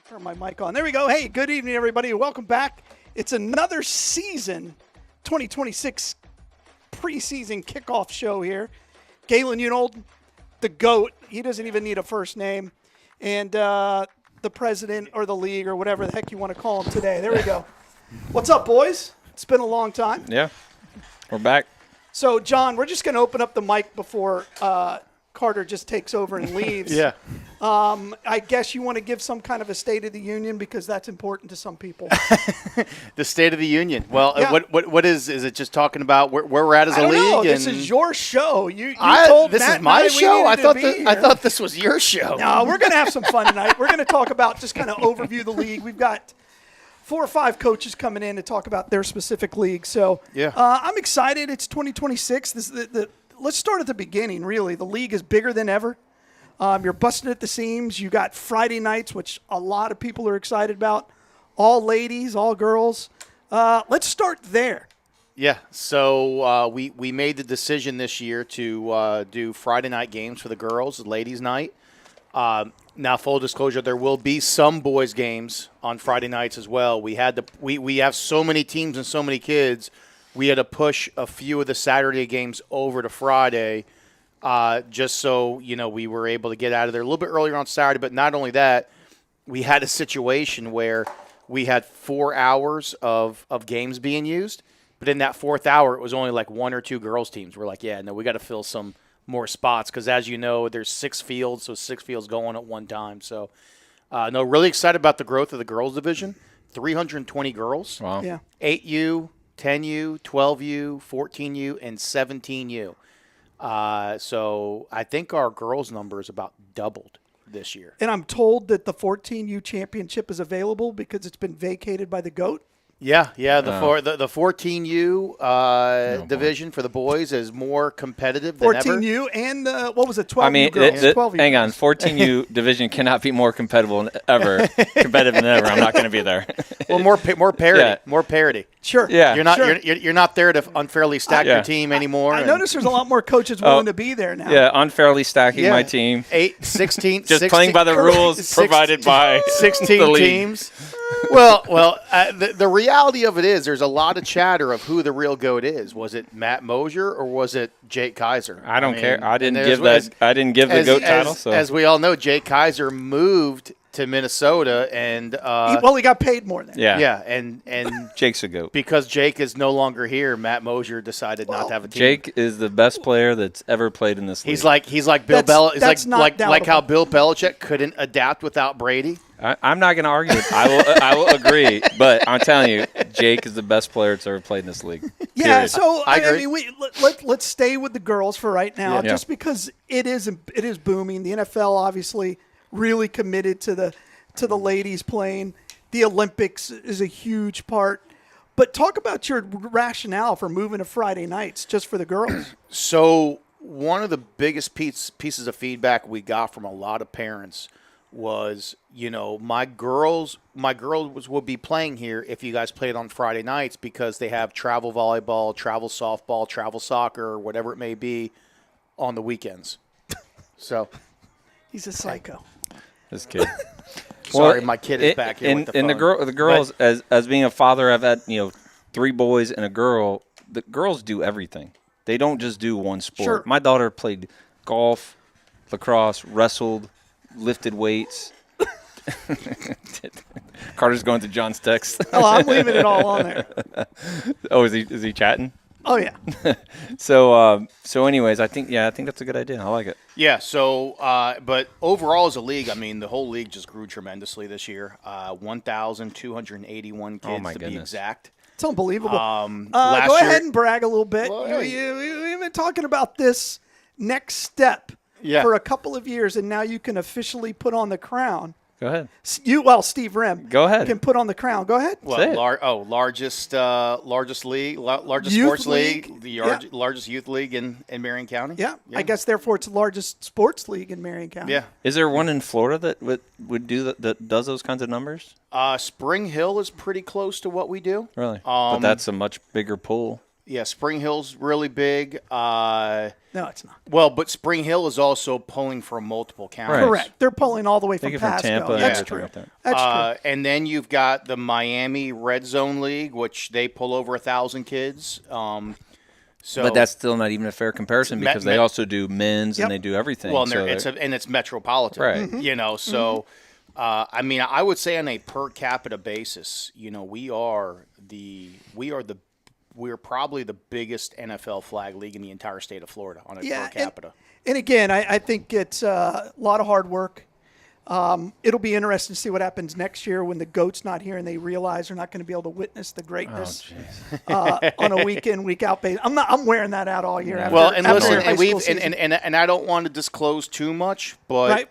Turn my mic on. There we go. Hey, good evening, everybody. Welcome back. It's another season, 2026 preseason kickoff show here. Galen Unold, the GOAT. He doesn't even need a first name. And the president or the league or whatever the heck you want to call him today. There we go. What's up, boys? It's been a long time. Yeah, we're back. So, John, we're just going to open up the mic before Carter just takes over and leaves. Yeah. I guess you want to give some kind of a State of the Union because that's important to some people. The State of the Union. Well, Yeah. what is it just talking about where we're at as a I don't league? know. This and is your show. You told this Matt is my and I we show? needed I to thought be I here. thought this was your show. No, we're going to have some fun tonight. We're going to talk about just kind of overview the league. We've got 4 or 5 coaches coming in to talk about their specific league. So Yeah. I'm excited. It's 2026. Let's start at the beginning, really. The league is bigger than ever. You're busting at the seams. You got Friday nights, which a lot of people are excited about. All ladies, all girls. Let's start there. Yeah. So we made the decision this year to do Friday night games for the girls, ladies' night. Now, full disclosure, there will be some boys' games on Friday nights as well. We have so many teams and so many kids. We had to push a few of the Saturday games over to Friday. Just so, we were able to get out of there a little bit earlier on Saturday. But not only that, we had a situation where we had 4 hours of games being used. But in that 4th hour, it was only like 1 or 2 girls' teams. We're like, yeah, no, we got to fill some more spots because, as you know, there's 6 fields, so 6 fields going at one time. So, no, really excited about the growth of the girls' division. 320 girls. Wow. Yeah. 8U, 10U, 12U, 14U, and 17U. So I think our girls' number is about doubled this year. And I'm told that the 14U championship is available because it's been vacated by the GOAT. Yeah. The 14U division for the boys is more competitive than ever. 14U and what was it? 12U I mean, girls. 12U hang on. 14U division cannot be more competitive than ever. I'm not going to be there. Well, more parity. Yeah. More parity. Sure. Yeah. You're not Sure. you're not there to unfairly stack Yeah. your team anymore. I and notice there's a lot more coaches willing to be there now. Yeah, unfairly stacking my team. 16 Just playing by the rules provided by 16 the league. teams. Well, the reality of it is there's a lot of chatter of who the real GOAT is. Was it Matt Mosier or was it Jake Kaiser? I don't care. I didn't and give there's- that. I didn't give the GOAT title. So As we all know, Jake Kaiser moved to Minnesota, and He got paid more than. yeah, and Jake's a GOAT. because Jake is no longer here, Matt Mosier decided not to have a team. Jake is the best player that's ever played in this league. He's like Bill Belichick. That's not like how doubtable. Bill Belichick couldn't adapt without Brady. I'm not going to argue it. I will agree, but I'm telling you, Jake is the best player that's ever played in this league. Yeah, Period. so I I agree. mean, let's stay with the girls for right now, Yeah. just because it is booming. The NFL obviously really committed to the ladies playing. The Olympics is a huge part. But talk about your rationale for moving to Friday nights just for the girls. So one of the biggest pieces of feedback we got from a lot of parents was, my girls will be playing here if you guys played on Friday nights because they have travel volleyball, travel softball, travel soccer, whatever it may be on the weekends. So He's a psycho. This kid. sorry, my kid is back here with the phone. The girls, as being a father, I've had 3 boys and a girl. The girls do everything. They don't just do one sport. Sure. My daughter played golf, lacrosse, wrestled, lifted weights. Carter's going to John's text. Oh, I'm leaving it all on there. Oh, is he chatting? Oh, yeah. So anyways, I think that's a good idea. I like it. Yeah, so but overall as a league, I mean, the whole league just grew tremendously this year. 1,281 kids my to be goodness. exact. It's unbelievable. Last Go year- ahead and brag a little bit. Well, We've been talking about this next step for a couple of years, and now you can officially put on the crown. Go ahead. Steve Rim. Go ahead. Can put on the crown. Go ahead. Well, Say it. largest league, largest Youth sports league, league. the Yeah. largest youth league in Marion County. Yeah. I guess therefore it's the largest sports league in Marion County. Yeah. Is there one in Florida that would do that does those kinds of numbers? Spring Hill is pretty close to what we do. Really? But that's a much bigger pool. Yeah, Spring Hill's really big. No, it's not. Well, but Spring Hill is also pulling from multiple counties. Right. Correct. They're pulling all the way from Take it from Pasco. Tampa and That's everything true. like that. That's true. And then you've got the Miami Red Zone League, which they pull over 1,000 kids. So, But that's still not even a fair comparison because they also do men's and they do everything. well, so it's metropolitan, Right. You know. So, I mean, I would say on a per capita basis, you know, we are probably the biggest NFL flag league in the entire state of Florida on a per capita. And again, I think it's a lot of hard work. It'll be interesting to see what happens next year when the GOAT's not here and they realize they're not going to be able to witness the greatness on a week in, week out basis. I'm wearing that out all year. After, Well, and after listen, high school and I don't want to disclose too much, but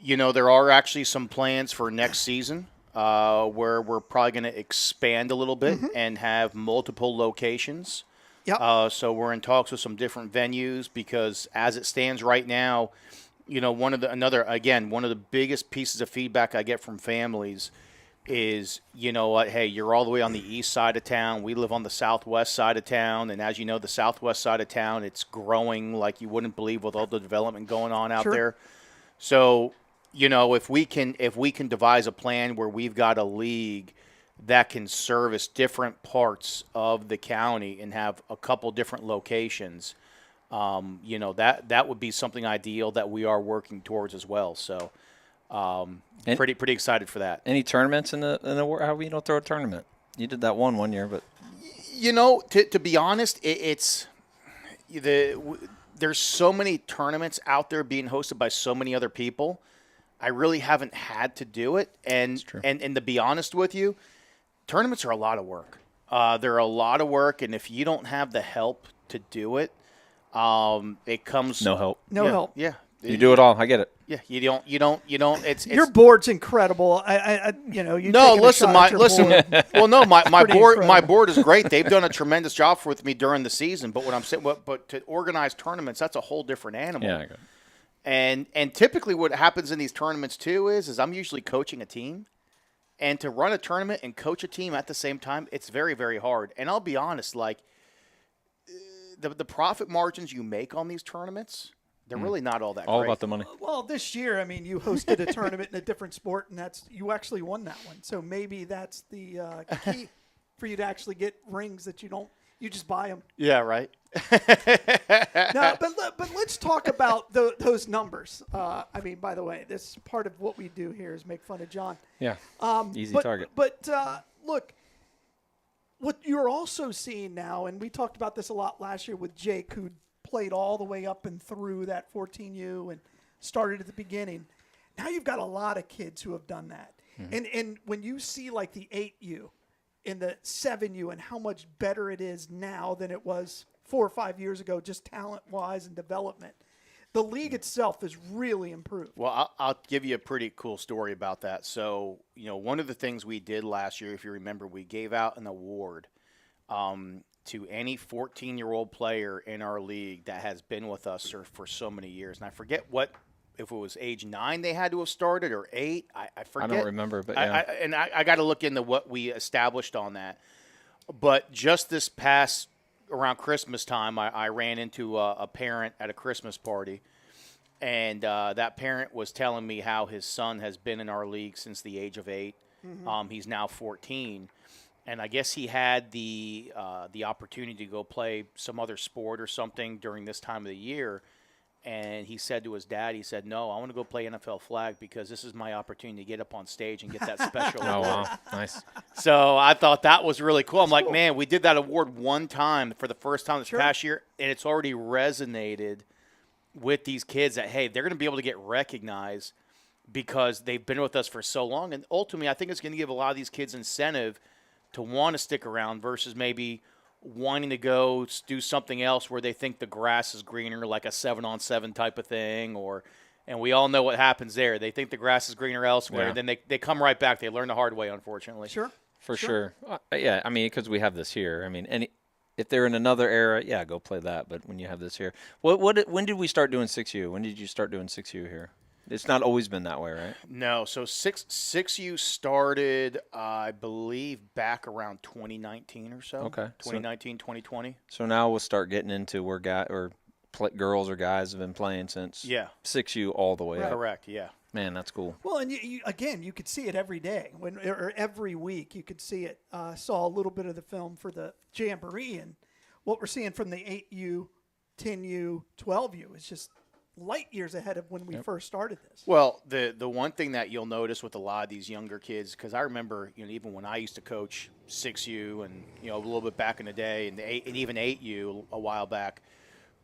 you know, there are actually some plans for next season where we're probably going to expand a little bit and have multiple locations. Yep. So we're in talks with some different venues because as it stands right now, you know, one of the biggest pieces of feedback I get from families is, you know what, hey, you're all the way on the east side of town. We live on the southwest side of town. And as you know, the southwest side of town, it's growing like you wouldn't believe with all the development going on out there. So, you know, if we can devise a plan where we've got a league that can service different parts of the county and have a couple different locations, you know, that would be something ideal that we are working towards as well. So, pretty excited for that. Any tournaments in the how we don't throw a tournament? You did that one year, but you know, to be honest, there's so many tournaments out there being hosted by so many other people. I really haven't had to do it, and to be honest with you, tournaments are a lot of work. They're a lot of work, and if you don't have the help to do it, it comes no help. No help. Yeah, you do it all. I get it. Yeah, you don't. It's your board's incredible. You know, you. No, listen, my board, incredible. my board is great. They've done a tremendous job with me during the season. But what I'm saying, but to organize tournaments, that's a whole different animal. Yeah, I got it. And typically what happens in these tournaments too is I'm usually coaching a team, and to run a tournament and coach a team at the same time, it's very, very hard. And I'll be honest, like the profit margins you make on these tournaments, they're really not all that all great. about the money. Well, this year, I mean, you hosted a tournament in a different sport, and you actually won that one. So maybe that's the key for you to actually get rings that you just buy them. Yeah, right. No, but let's talk about those numbers. I mean, by the way, this part of what we do here is make fun of John. Yeah. Easy target. But look, what you're also seeing now, and we talked about this a lot last year with Jake, who played all the way up and through that 14U and started at the beginning. Now you've got a lot of kids who have done that. Mm-hmm. And when you see like the 8U and the 7U and how much better it is now than it was 4 or 5 years ago, just talent-wise and development, the league itself has really improved. Well, I'll give you a pretty cool story about that. So, you know, one of the things we did last year, if you remember, we gave out an award to any 14-year-old player in our league that has been with us for so many years. And I forget if it was age 9 they had to have started or 8. I forget. I don't remember, but yeah. I got to look into what we established on that. But just this past around Christmas time, I ran into a parent at a Christmas party, and that parent was telling me how his son has been in our league since the age of 8. Mm-hmm. He's now 14, and I guess he had the opportunity to go play some other sport or something during this time of the year. And he said to his dad, he said, "No, I want to go play NFL flag because this is my opportunity to get up on stage and get that special Oh, award." wow. Nice. So I thought that was really cool. I'm like, man, we did that award one time for the first time this past year, and it's already resonated with these kids that, hey, they're going to be able to get recognized because they've been with us for so long. And ultimately, I think it's going to give a lot of these kids incentive to want to stick around versus maybe wanting to go do something else where they think the grass is greener, like a 7-on-7 type of thing, and we all know what happens there. They think the grass is greener elsewhere, then they come right back. They learn the hard way, unfortunately. Sure. For sure. Yeah, I mean, because we have this here. I mean, if they're in another era, yeah, go play that. But when you have this here, when did we start doing 6U? When did you start doing 6U here? It's not always been that way, right? No, so 6U started, I believe, back around 2019 or so. Okay. 2019, 2020. So now we'll start getting into where girls or guys have been playing since 6U all the way up. Correct, yeah. Man, that's cool. Well, and again, you could see it every day or every week. You could see it. Saw a little bit of the film for the Jamboree, and what we're seeing from the 8U, 10U, 12U is just light years ahead of when we first started this. Well, the one thing that you'll notice with a lot of these younger kids, because I remember, even when I used to coach 6U and a little bit back in the day, and even 8U a while back,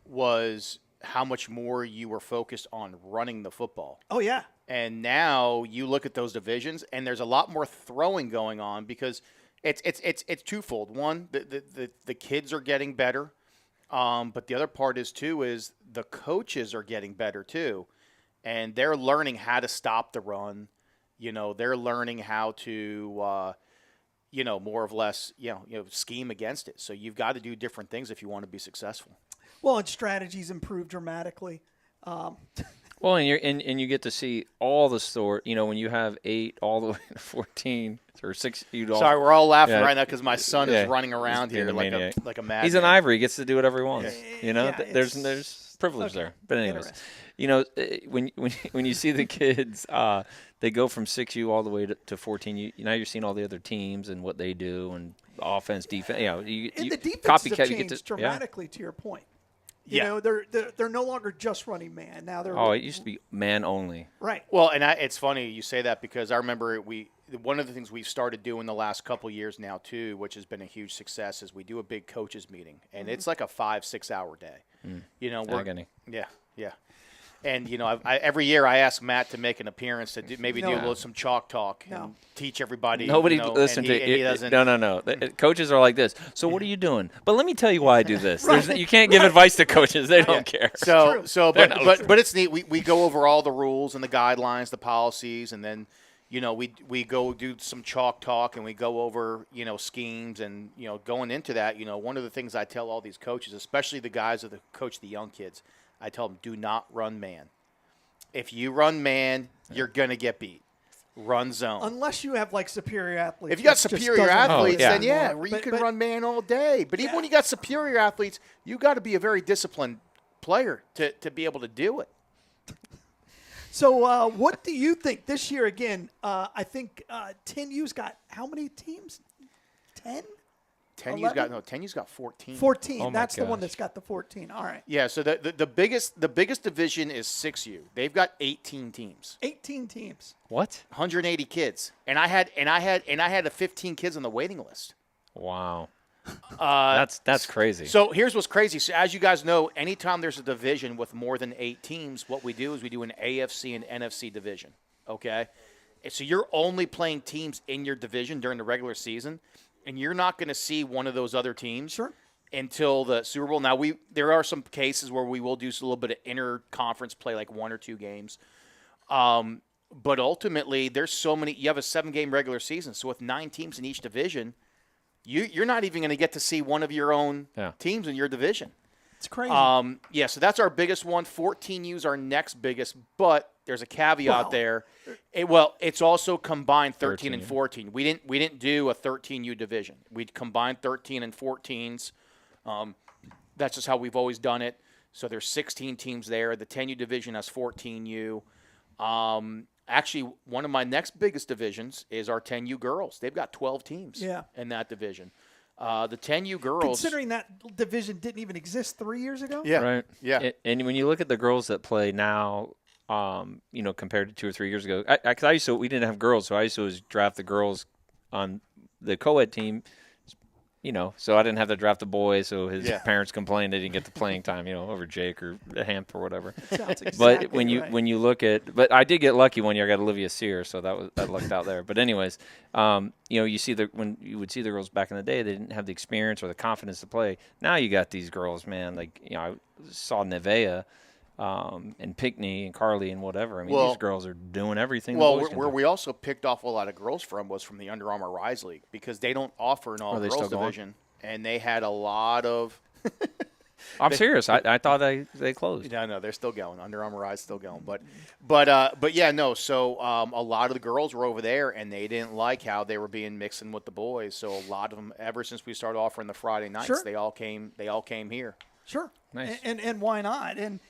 was how much more you were focused on running the football. Oh yeah. And now you look at those divisions, and there's a lot more throwing going on because it's twofold. One, the kids are getting better, but the other part is the coaches are getting better too, and they're learning how to stop the run. They're learning how to, more or less, scheme against it. So you've got to do different things if you want to be successful. Well, and strategies improve dramatically. Well, and you get to see all the sort. When you have 8 all the way to 14 or 6. Sorry, we're all laughing right now because my son is running around here like a madman. He's an ivory. He gets to do whatever he wants. There's privilege there. But anyways, when you see the kids, they go from 6U all the way to 14. Now you're seeing all the other teams and what they do and offense, defense. And the defenses have changed dramatically. To your point. They're no longer just running man. Now they're it used to be man only. Right. Well, and it's funny you say that because I remember one of the things we've started doing the last couple of years now too, which has been a huge success, is we do a big coaches meeting, and it's like a 5-6 hour day. Agony. Yeah. And every year I ask Matt to make an appearance to do a little some chalk talk and teach everybody. Nobody listen to it. No. Coaches are like this. So what are you doing? But let me tell you why I do this. You can't give advice to coaches; they don't care. But it's neat. We go over all the rules and the guidelines, the policies, and then we go do some chalk talk and we go over schemes and going into that. One of the things I tell all these coaches, especially the guys that coach the young kids, I tell them, do not run man. If you run man, you're going to get beat. Run zone. Unless you have, superior athletes. If you got superior athletes, then you can run man all day. But even when you got superior athletes, you got to be a very disciplined player to be able to do it. So what do you think this year, again, I think 10U's got how many teams? 10? 10U's got 14. 14. That's the one that's got the 14. All right. Yeah. So the biggest division is 6U. They've got 18 teams. 18 teams. What? 180 kids, and I had 15 kids on the waiting list. Wow. That's crazy. So here's what's crazy. So as you guys know, anytime there's a division with more than 8 teams, what we do is we do an AFC and NFC division. Okay. So you're only playing teams in your division during the regular season. And you're not going to see one of those other teams until the Super Bowl. Now, there are some cases where we will do a little bit of inter-conference play, like 1 or 2 games. But ultimately, there's so many. You have a 7-game regular season. So with 9 teams in each division, you're not even going to get to see one of your own teams in your division. It's crazy. So that's our biggest one. 14U's our next biggest, but there's a caveat there. It's also combined 13 and 14. We didn't do a 13U division. We combined 13 and 14s. That's just how we've always done it. So there's 16 teams there. The 10U division has 14U. Actually, one of my next biggest divisions is our 10U girls. They've got 12 teams in that division. The 10U girls. Considering that division didn't even exist 3 years ago? Yeah. Right. Yeah. And when you look at the girls that play now, compared to 2 or 3 years ago, because we didn't have girls, so I used to always draft the girls on the co-ed team. So I didn't have to draft the boys, so his parents complained they didn't get the playing time, over Jake or Hemp or whatever. Sounds exactly but when you look at, but I did get lucky one year. I got Olivia Sear, so that lucked out there. But anyways, you see when you would see the girls back in the day, they didn't have the experience or the confidence to play. Now you got these girls, man. I saw Nevea. And Pickney and Carly and whatever. I mean, these girls are doing everything. Well, where we also picked off a lot of girls from was from the Under Armour Rise League because they don't offer an all-girls division, and they had a lot of I'm serious. I thought they closed. No, they're still going. Under Armour Eye's still going. But yeah, no. So a lot of the girls were over there, and they didn't like how they were being mixing with the boys. So a lot of them, ever since we started offering the Friday nights, Sure. they all came here. Sure. Nice. And why not? And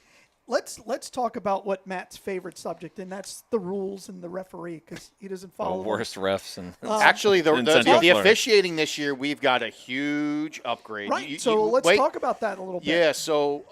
let's talk about what Matt's favorite subject, and that's the rules and the referee, because he doesn't follow them. Worst refs and Actually, the in Central Florida. officiating this year, we've got a huge upgrade. Right. So let's talk about that a little bit. Yeah. So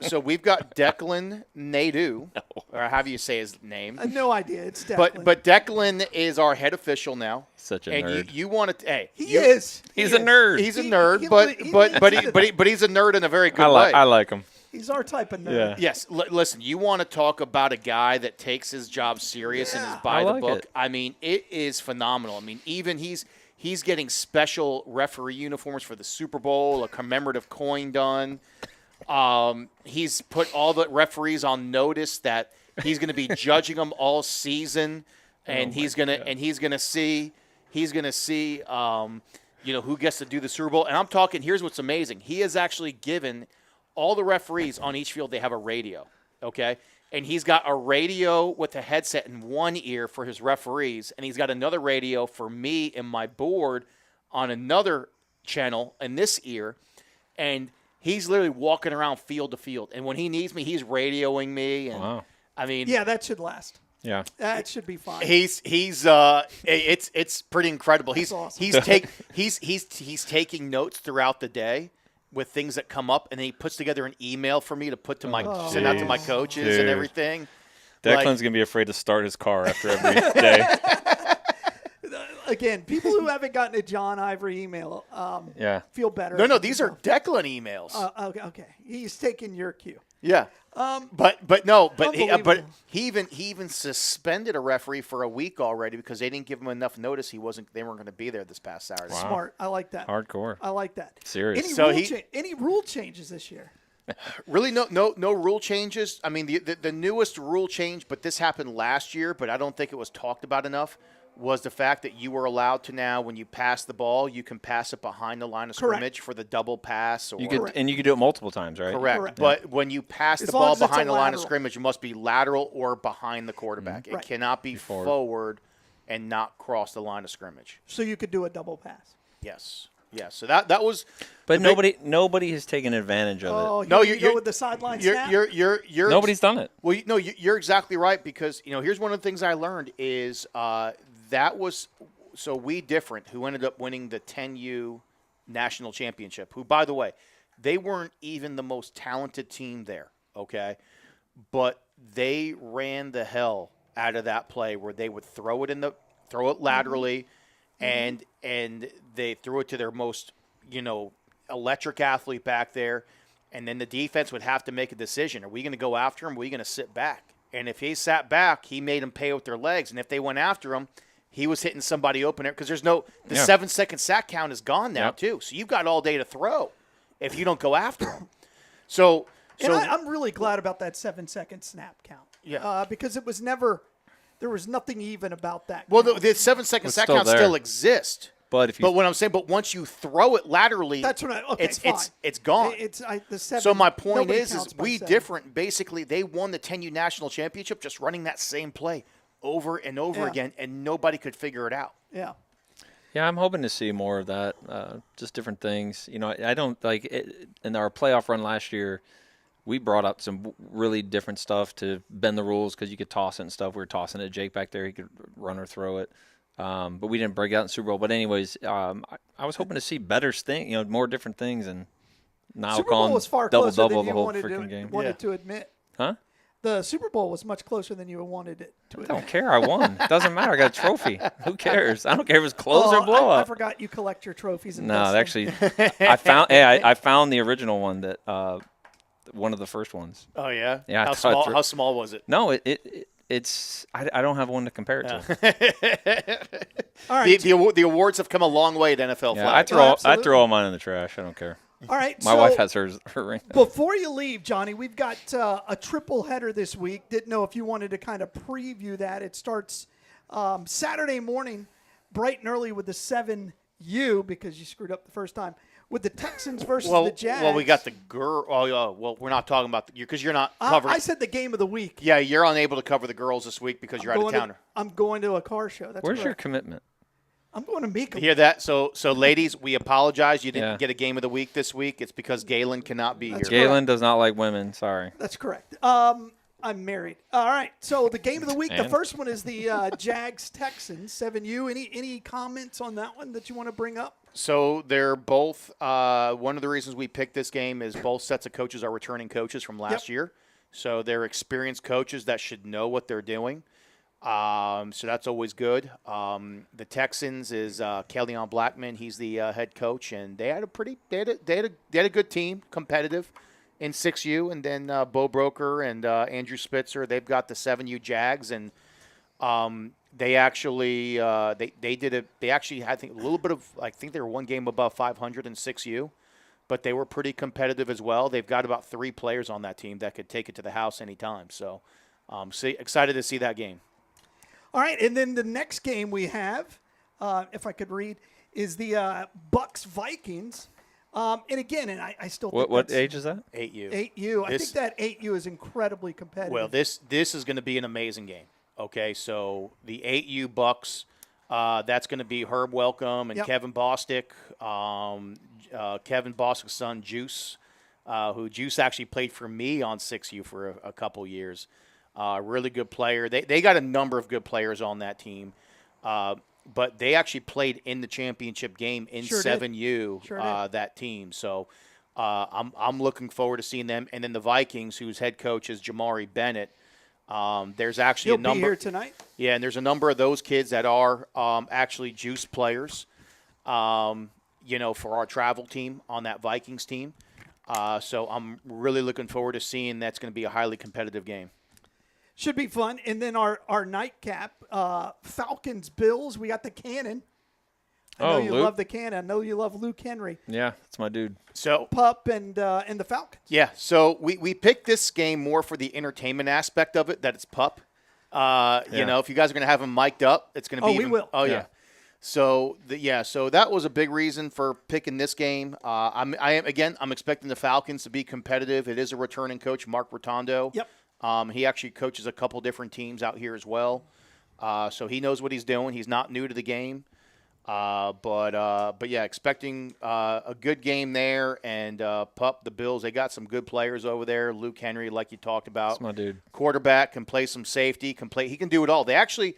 so we've got Declan Nadeau, or how do you say his name? No idea. It's Declan. But Declan is our head official now. Such a and nerd. you want to? Hey, he is. He's a nerd. He's a nerd, he but leads he's a nerd in a very good I way. like him. He's our type of nerd. Yeah. Yes. Listen, you want to talk about a guy that takes his job serious and is by I the like book. it. I mean, it is phenomenal. I mean, even he's getting special referee uniforms for the Super Bowl, a commemorative coin done. He's put all the referees on notice that he's going to be judging them all season, and he's going to see who gets to do the Super Bowl. And I'm talking, here's what's amazing. He has actually given all the referees on each field, they have a radio, okay? And he's got a radio with a headset in one ear for his referees, and he's got another radio for me and my board on another channel in this ear. And he's literally walking around field to field. And when he needs me, he's radioing me. And Wow. I mean, Yeah, that should last. Yeah. That should be fine. it's pretty incredible. That's awesome. He's taking notes throughout the day with things that come up, and then he puts together an email for me to put to my send out to my coaches and Dude. everything. Declan's gonna be afraid to start his car after every day. Again, people who haven't gotten a John Ivory email feel better. No, these are Declan emails. Okay. He's taking your cue. Yeah. But Unbelievable. he even suspended a referee for a week already because they didn't give him enough notice. They weren't going to be there this past Saturday. Wow. Smart. I like that. Hardcore. I like that. Serious. Any rule changes this year? Really, no rule changes. I mean, the newest rule change, but this happened last year, but I don't think it was talked about enough, was the fact that you were allowed to now, when you pass the ball, you can pass it behind the line of scrimmage for the double pass. Or, You could do it multiple times, right? Correct. But when you pass the As long ball as it's behind a the line of lateral. scrimmage, it must be lateral or behind the quarterback. It Right. cannot be forward and not cross the line of scrimmage. So you could do a double pass. Yes. So that was. But nobody has taken advantage of Oh, it. No, you go with the sideline snap? You're Nobody's done it. Well, no, you're exactly right, because here's one of the things I learned is that was so different who ended up winning the 10U national championship. Who, by the way, they weren't even the most talented team there. Okay, but they ran the hell out of that play where they would throw it laterally, and they threw it to their most electric athlete back there. And then the defense would have to make a decision. Are we going to go after him? Or are we going to sit back? And if he sat back, he made them pay with their legs. And if they went after him, he was hitting somebody open there, because there's the 7-second sack count is gone now too. So you've got all day to throw if you don't go after him. So I'm really glad about that 7-second snap count. Yeah. Because there was nothing even about that. Well, count. the 7-second It's sack still count there. still exists. But what I'm saying, once you throw it laterally, That's what it's gone. The 7. So my point nobody is counts by we 7. different. Basically, they won the 10U national championship just running that same play over and over again, and nobody could figure it out. Yeah. Yeah, I'm hoping to see more of that. Just different things. I don't like it. In our playoff run last year, we brought up some really different stuff to bend the rules because you could toss it and stuff. We were tossing it. Jake back there, he could run or throw it. But we didn't break out in Super Bowl. But anyways, I was hoping to see better things, more different things, and now Super Bowl calling was far double closer double than the you whole wanted freaking game. to admit. Huh? The Super Bowl was much closer than you wanted it to I admit. don't care. I won. It doesn't matter. I got a trophy. Who cares? I don't care if it's close or blow I up. forgot you collect your trophies. And No, vest them. actually, I found. I found the original one that one of the first ones. Oh yeah. Yeah, How small was it? No, it's. I don't have one to compare it to. All right. The awards have come a long way at NFL Yeah, flag. I absolutely. throw all mine in the trash. I don't care. All right. My so wife has her ring. Before you leave, Johnny, we've got a triple header this week. Didn't know if you wanted to kind of preview that. It starts Saturday morning, bright and early with the 7U, because you screwed up the first time, with the Texans versus the Jags. Well, we got the girl. Oh, yeah. Well, we're not talking about because you're not covering. I said the game of the week. Yeah, you're unable to cover the girls this week because you're out of town. I'm going to a car show. That's Where's correct. your commitment? I'm going to Mecum. Hear that? So ladies, we apologize. You didn't get a game of the week this week. It's because Galen cannot be here. Galen does not like women. Sorry. That's correct. I'm married. All right. So the game of the week, the first one is the Jags-Texans, 7U. Any comments on that one that you want to bring up? So they're both one of the reasons we picked this game is both sets of coaches are returning coaches from last year. So they're experienced coaches that should know what they're doing. So that's always good. The Texans is Kellyon Blackman. He's the head coach, and they had a good team, competitive in 6U, and then Bo Broker and Andrew Spitzer. They've got the 7U Jags, and they actually they actually had, I think, a little bit of, I think they were one game above 500 in 6U, but they were pretty competitive as well. They've got about 3 players on that team that could take it to the house anytime. So excited to see that game. All right, and then the next game we have, if I could read, is the Bucks-Vikings. And again, I still think what age is that? 8U. 8U. I think that 8U is incredibly competitive. Well, this is going to be an amazing game. Okay, so the 8U Bucks, that's going to be Herb Welcome and Kevin Bostic, Kevin Bostic's son, Juice, who Juice actually played for me on 6U for a couple years. Really good player. They got a number of good players on that team. But they actually played in the championship game in 7U, that team. So I'm looking forward to seeing them. And then the Vikings, whose head coach is Jamari Bennett. There's actually a number. He'll be here tonight. Yeah, and there's a number of those kids that are actually Juice players, for our travel team on that Vikings team. So I'm really looking forward to seeing that's going to be a highly competitive game. Should be fun. And then our nightcap, Falcons-Bills. We got the cannon. I know you love the cannon. I know you love Luke Henry. Yeah, that's my dude. So Pup and the Falcons. Yeah, so we picked this game more for the entertainment aspect of it, that it's Pup. If you guys are going to have him mic'd up, it's going to be we will. Oh, yeah. So that was a big reason for picking this game. I'm expecting the Falcons to be competitive. It is a returning coach, Mark Rotondo. Yep. He actually coaches a couple different teams out here as well. So he knows what he's doing. He's not new to the game. But yeah, expecting a good game there. And Pup, the Bills, they got some good players over there. Luke Henry, like you talked about. That's my dude. Quarterback, can play some safety, he can do it all. They actually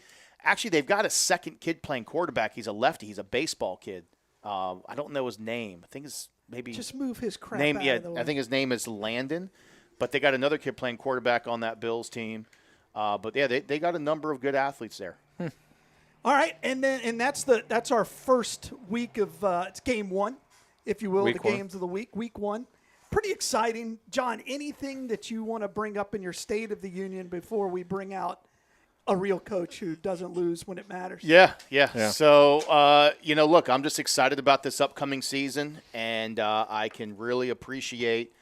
they've got a second kid playing quarterback. He's a lefty. He's a baseball kid. I don't know his name. I think it's maybe just move his crap name. Out of the way. I think his name is Landon. But they got another kid playing quarterback on that Bills team. But yeah, they got a number of good athletes there. All right, and that's our first week of it's game 1, if you will, week the one. games of the week. Week 1, pretty exciting. John, anything that you want to bring up in your State of the Union before we bring out a real coach who doesn't lose when it matters? Yeah. So look, I'm just excited about this upcoming season, and I can really appreciate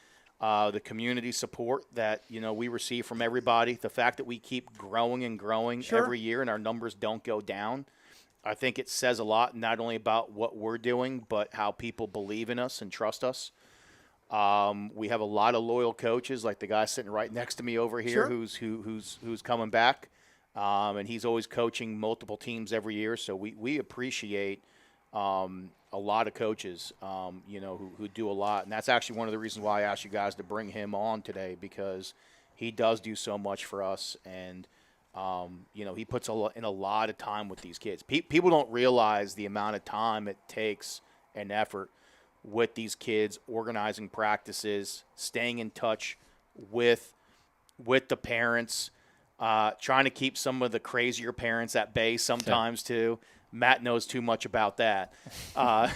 the community support that we receive from everybody. The fact that we keep growing and growing every year and our numbers don't go down, I think it says a lot, not only about what we're doing, but how people believe in us and trust us. We have a lot of loyal coaches, like the guy sitting right next to me over here, who's coming back, and he's always coaching multiple teams every year. So we appreciate a lot of coaches, who do a lot. And that's actually one of the reasons why I asked you guys to bring him on today, because he does do so much for us. And, he puts in a lot of time with these kids. People don't realize the amount of time it takes and effort with these kids, organizing practices, staying in touch with the parents, trying to keep some of the crazier parents at bay sometimes too. Matt knows too much about that. Yeah.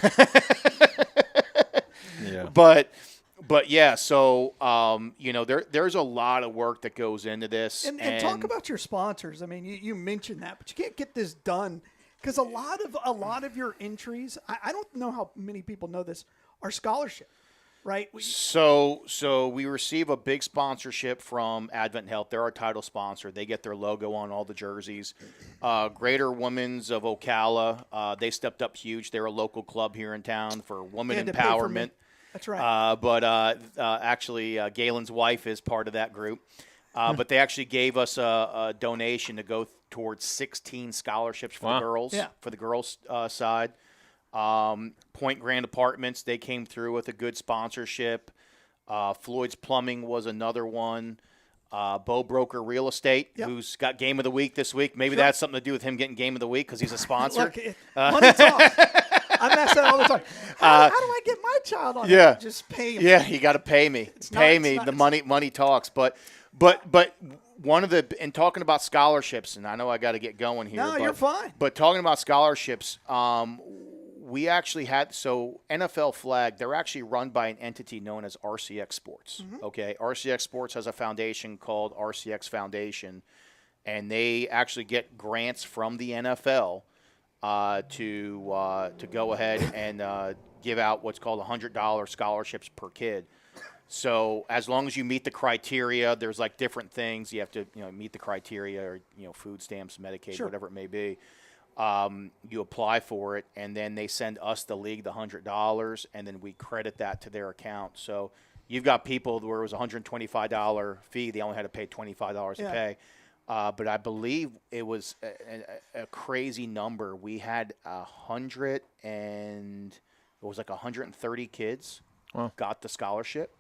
But yeah, so there's a lot of work that goes into this. And talk about your sponsors. I mean, you mentioned that, but you can't get this done because a lot of your entries, I don't know how many people know this, are scholarship. right? So we receive a big sponsorship from Advent Health. They're our title sponsor. They get their logo on all the jerseys. Greater Women's of Ocala, they stepped up huge. They're a local club here in town for women To pay for me. empowerment. That's right. But actually, Galen's wife is part of that group. But they actually gave us a donation to go towards 16 scholarships for the girls, for the girls' side. Point Grand Apartments, they came through with a good sponsorship. Floyd's Plumbing was another one. Bo Broker Real Estate, who's got Game of the Week this week. Maybe that's something to do with him getting Game of the Week because he's a sponsor. Look, money talks. I'm asked that all the time. How do I get my child on it? Just pay him. Yeah, you got to pay me. Pay me. The money talks. But one of the – and talking about scholarships, and I know I got to get going here. No, you're fine. But talking about scholarships, we actually had – so NFL Flag, they're actually run by an entity known as RCX Sports. Okay, RCX Sports has a foundation called RCX Foundation, and they actually get grants from the NFL to go ahead and give out what's called $100 scholarships per kid. So as long as you meet the criteria, there's like different things you have to meet the criteria, or food stamps, Medicaid, whatever it may be. You apply for it, and then they send us, the league, the $100, and then we credit that to their account. So you've got people where it was a $125 fee; they only had to pay $25 to pay. But I believe it was a crazy number. We had 130 kids got the scholarship.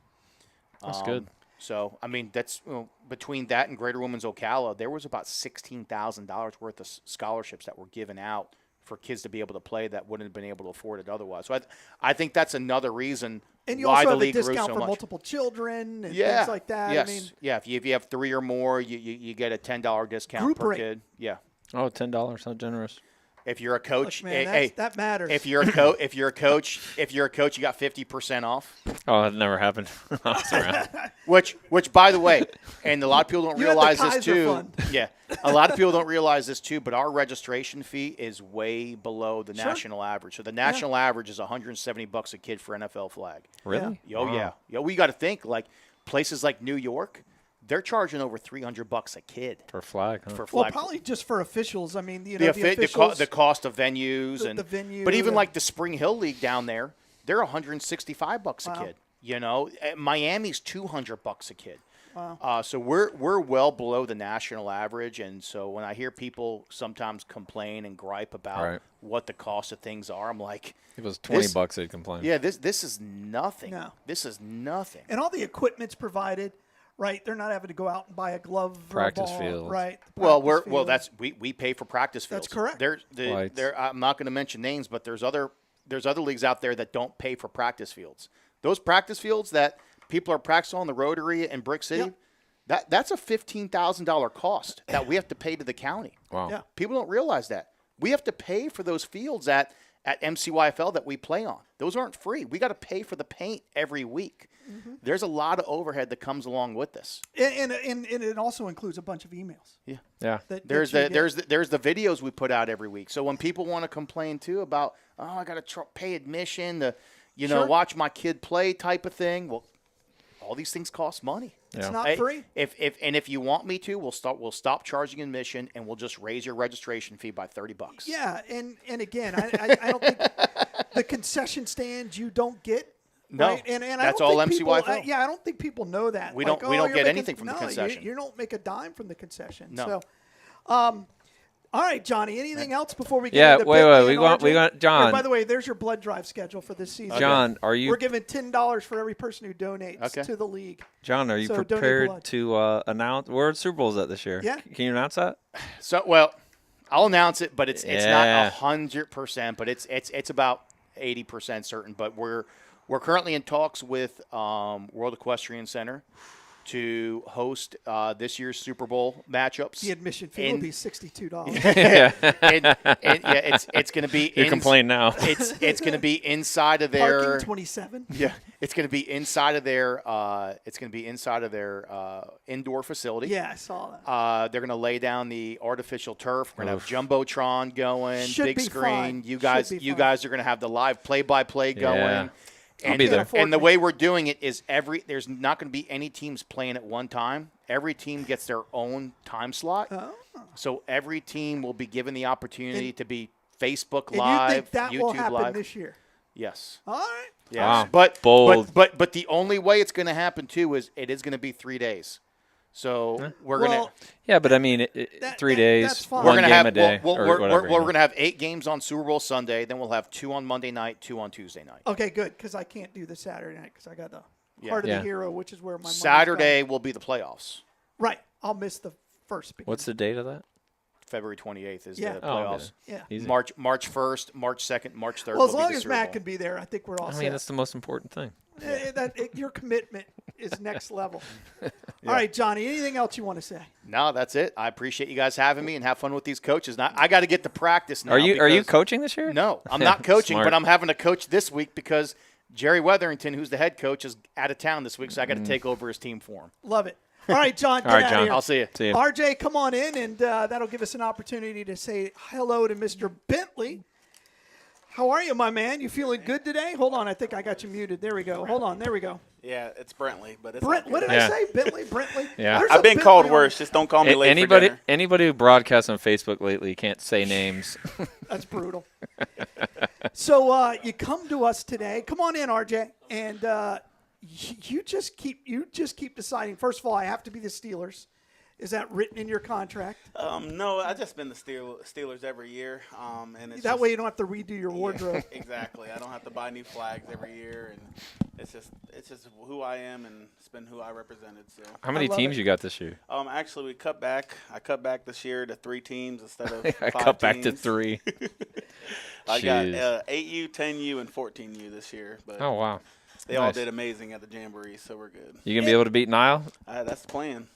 That's good. So, I mean, that's between that and Greater Women's Ocala, there was about $16,000 worth of scholarships that were given out for kids to be able to play that wouldn't have been able to afford it otherwise. So I think that's another reason and you why also the have league a grew discount so for much. multiple children and Yeah. things like that. Yes. I mean, if you have 3 or more, you get a $10 discount Group per rate. kid. Yeah. Oh, $10, how generous. If you're a coach, look, man, hey, that matters. if you're a coach, you got 50% off. Oh, that never happened. I was around. Which, by the way, and a lot of people don't You had the realize this Kaiser too. Fund. Yeah, a lot of people don't realize this too. But our registration fee is way below the national average. So the national average is $170 a kid for NFL Flag. Really? Oh Wow. yeah. We got to think like places like New York. They're charging over $300 a kid For flag, huh? for well, flag. probably just for officials. I mean, the the officials, cost of venues the venue, but even and- like the Spring Hill League down there, they're $165 a kid. Miami's $200 a kid. Wow. So we're well below the national average, and so when I hear people sometimes complain and gripe about what the cost of things are, I'm like, If it was $20, they'd complain. yeah, this is nothing. No. This is nothing. and all the equipment's provided. Right, they're not having to go out and buy a glove, Practice or a ball, fields. right? the Well, practice field. that's we pay for practice fields. That's correct. Lights. I'm not going to mention names, but there's other leagues out there that don't pay for practice fields. Those practice fields that people are practicing on, the Rotary in Brick City, that's a $15,000 cost that we have to pay to the county. Wow. Yeah. People don't realize that we have to pay for those fields at MCYFL that we play on. Those aren't free. We got to pay for the paint every week. There's a lot of overhead that comes along with this. and it also includes a bunch of emails. Yeah. That There's you the get. there's the videos we put out every week. So when people want to complain too about, I got to pay admission to, watch my kid play type of thing. Well, all these things cost money. It's not free. If you want me to, we'll stop charging admission, and we'll just raise your registration fee by $30. Yeah, and again, I don't think the concession stands you don't get. No, right? and that's I don't all think people, MCYFL. I don't think people know that. We Like, don't get you're making- anything from the concession. You don't make a dime from the concession. No. So, all right, Johnny. Anything else before we get Yeah, into wait, Bentley we and want RJ? John. Or, by the way, there's your blood drive schedule for this season. John, are you We're giving $10 for every person who donates Okay. to the league. John, are you So donate prepared blood. to announce where Super Bowl is at this year? Yeah. Can you announce that? So, well, I'll announce it, but it's Yeah. not 100%, but it's about 80% certain. But we're currently in talks with World Equestrian Center to host this year's Super Bowl matchups. The admission fee will be $62. It's going to be. You complain now. It's going to be inside of their. Parking 27. Yeah, it's going to be inside of their. It's going to be inside of their indoor facility. Yeah, I saw that. They're going to lay down the artificial turf. We're going to have jumbotron going, Should big be screen. fine. You guys Should be are fine. going to have the live play-by-play going. Yeah. I'll be there. And the way we're doing it is there's not going to be any teams playing at one time. Every team gets their own time slot. Oh. So every team will be given the opportunity to be Facebook And Live, you think that YouTube will happen Live. this year? Yes. All right. Yes. Wow. But Bold. but the only way it's going to happen too is it is going to be 3 days. So we're going to Yeah, but I mean, 3 days, that's fine. we're one going to game have a day, we're or whatever. going to have 8 games on Super Bowl Sunday. Then we'll have 2 on Monday night, 2 on Tuesday night. Okay, good, because I can't do the Saturday night because I got the Heart of the Hero, which is where my money's Saturday going. will be the playoffs. Right. I'll miss the first beginning. What's the date of that? February 28th is Yeah. the Oh, playoffs. Yeah. Easy. March 1st, March 2nd, March 3rd. Well, as will be long the as Super Matt Bowl. can be there, I think we're all I set. mean, that's the most important thing. Your commitment is next level. All right, Johnny, anything else you want to say? No, that's it. I appreciate you guys having me and have fun with these coaches. Now, I got to get to practice now. Are you because- coaching this year? No, I'm not coaching, Smart. but I'm having to coach this week because Jerry Weatherington, who's the head coach, is out of town this week, so I got to take over his team for him. Love it. All right, John, get All right, out John. of here. I'll see you. See you. RJ, come on in, and that'll give us an opportunity to say hello to Mr. Bentley. How are you, my man? You feeling good today? Hold on, I think I got you muted. There we go. Hold on, there we go. Yeah, it's Brentley, but it's Brent, all what good. did Yeah. I say? Bentley, Brentley? Yeah. There's I've a been called Bentley on- worse. Just don't call me late for dinner. Anybody who broadcasts on Facebook lately can't say names. That's brutal. So you come to us today. Come on in, RJ, and you just keep deciding. First of all, I have to be the Steelers. Is that written in your contract? No, I just been the Steelers every year, and it's That just, way you don't have to redo your wardrobe. exactly. I don't have to buy new flags every year, and it's just who I am, and it's been who I represented. So, How many love teams it. you got this year? actually, we cut back. I cut back this year to 3 teams instead of I 5 cut back to teams. 3. I got Jeez. 8U, 10U, and 14U this year, but Oh, wow. they all nice. did amazing at the Jamboree, so we're good. You going to be able to beat Nile? That's the plan.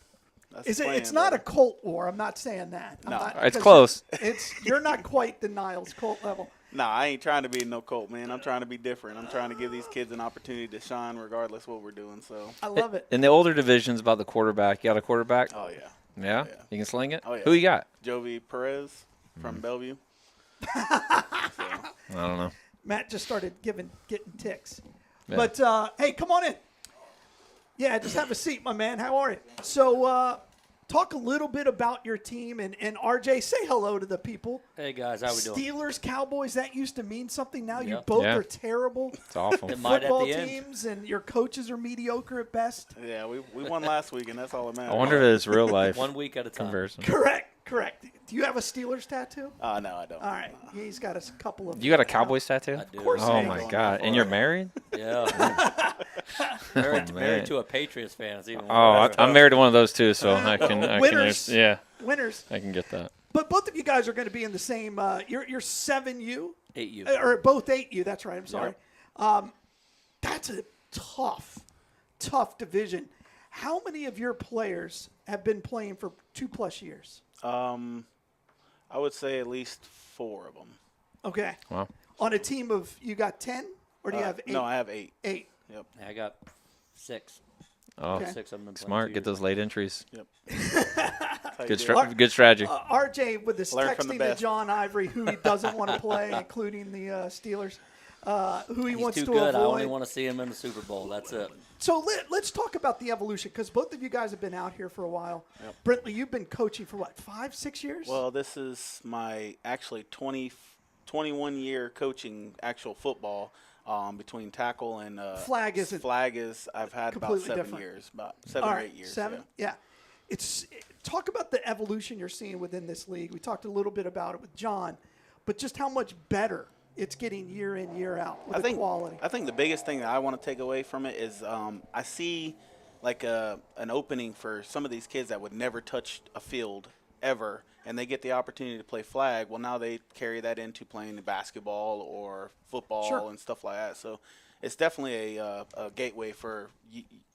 That's Is the it? plan, It's not brother. a Colt war. I'm not saying that. I'm No. not- It's because close. You're not quite the Niles Colt level. Nah, I ain't trying to be no Colt, man. I'm trying to be different. I'm trying to give these kids an opportunity to shine regardless what we're doing. So, I love it. In the older divisions about the quarterback, you got a quarterback? oh, yeah. Yeah? yeah. You can sling it? Oh, yeah. Who you got? Jovi Perez from Mm. Bellevue. I don't know. Matt just started getting ticks. Yeah. But hey, come on in. Yeah, just have a seat, my man. How are you? So, talk a little bit about your team and RJ. Say hello to the people. Hey guys, how we doing? Steelers, Cowboys. That used to mean something. Now you Yeah. both Yeah. are terrible. It's awful. It might at Football the end. teams, and your coaches are mediocre at best. Yeah, we won last week, and that's all that matters. I wonder if it's real life 1 week at a time. conversion. Correct. Do you have a Steelers tattoo? No, I don't. All right. He's got a couple of. You got a Cowboys tattoo? I do. Of course Oh, I do. my God. And you're married? Yeah. married man. to a Patriots fan. It's even Oh, better. I'm married to one of those, too, so I can. Winners. Yeah, Winners. I can get that. But both of you guys are going to be in the same. You're 7U. 8U. Or both 8U. That's right. I'm sorry. That's a tough division. How many of your players have been playing for 2+ years? I would say at least 4 of them. Okay. Wow. On a team of, you got 10? Or do you have 8? No, I have 8. 8. Yep. I got 6. Oh, Okay. 6 of them been playing smart. 2 Get years. those late entries. Yep. That's how you Good, do it. good strategy. RJ with this Learn from the texting to best. John Ivory, who he doesn't want to play, including the Steelers, who he He's wants too to good. I only avoid. want to see him in the Super Bowl. That's it. So let's talk about the evolution, because both of you guys have been out here for a while. Yep. Brentley, you've been coaching for what, 5-6 years? Well, this is my actually 21-year coaching actual football between tackle and Flag isn't flag is I've had about completely 7 different. years, about 7 All or right, 8 years. 7. Yeah. Talk about the evolution you're seeing within this league. We talked a little bit about it with John, but just how much better it's getting year in, year out with the quality. I think the biggest thing that I want to take away from it is I see like an opening for some of these kids that would never touch a field ever, and they get the opportunity to play flag. Well, now they carry that into playing basketball or football Sure. and stuff like that. So it's definitely a gateway for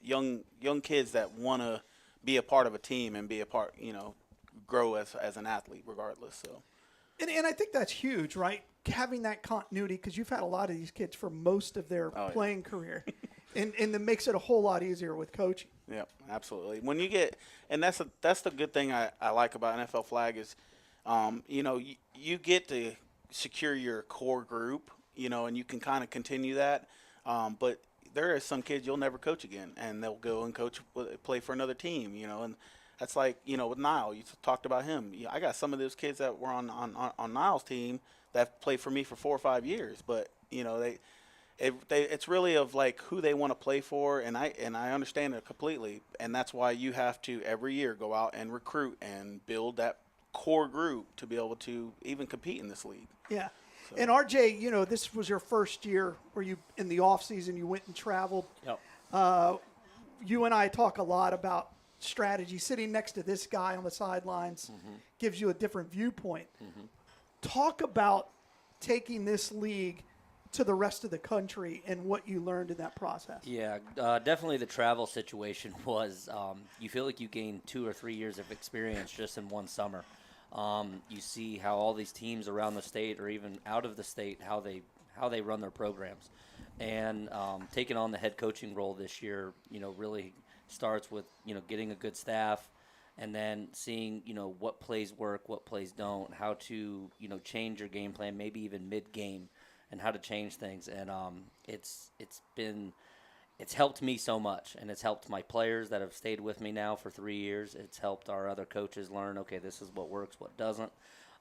young kids that want to be a part of a team and be a part, grow as an athlete regardless. So. And I think that's huge, right? Having that continuity, because you've had a lot of these kids for most of their playing career. and that makes it a whole lot easier with coaching. Yep, absolutely. When you get, and that's the good thing I like about NFL flag is, you get to secure your core group, and you can kind of continue that. But there are some kids you'll never coach again, and they'll go and play for another team, and that's like, with Niall. You talked about him. I got some of those kids that were on Niall's team that played for me for 4 or 5 years, but it's really of like who they want to play for, and I understand it completely, and that's why you have to every year go out and recruit and build that core group to be able to even compete in this league. Yeah. So. And RJ, this was your first year where you, in the off season, you went and traveled. Yep. You and I talk a lot about strategy. Sitting next to this guy on the sidelines gives you a different viewpoint. Talk about taking this league to the rest of the country and what you learned in that process. Yeah, definitely the travel situation was, you feel like you gain 2 or 3 years of experience just in one summer. You see how all these teams around the state or even out of the state, how they run their programs. And taking on the head coaching role this year, really starts with, getting a good staff and then seeing, what plays work, what plays don't, how to, change your game plan, maybe even mid-game, and how to change things. And it's helped me so much, and it's helped my players that have stayed with me now for 3 years. It's helped our other coaches learn, okay, this is what works, what doesn't.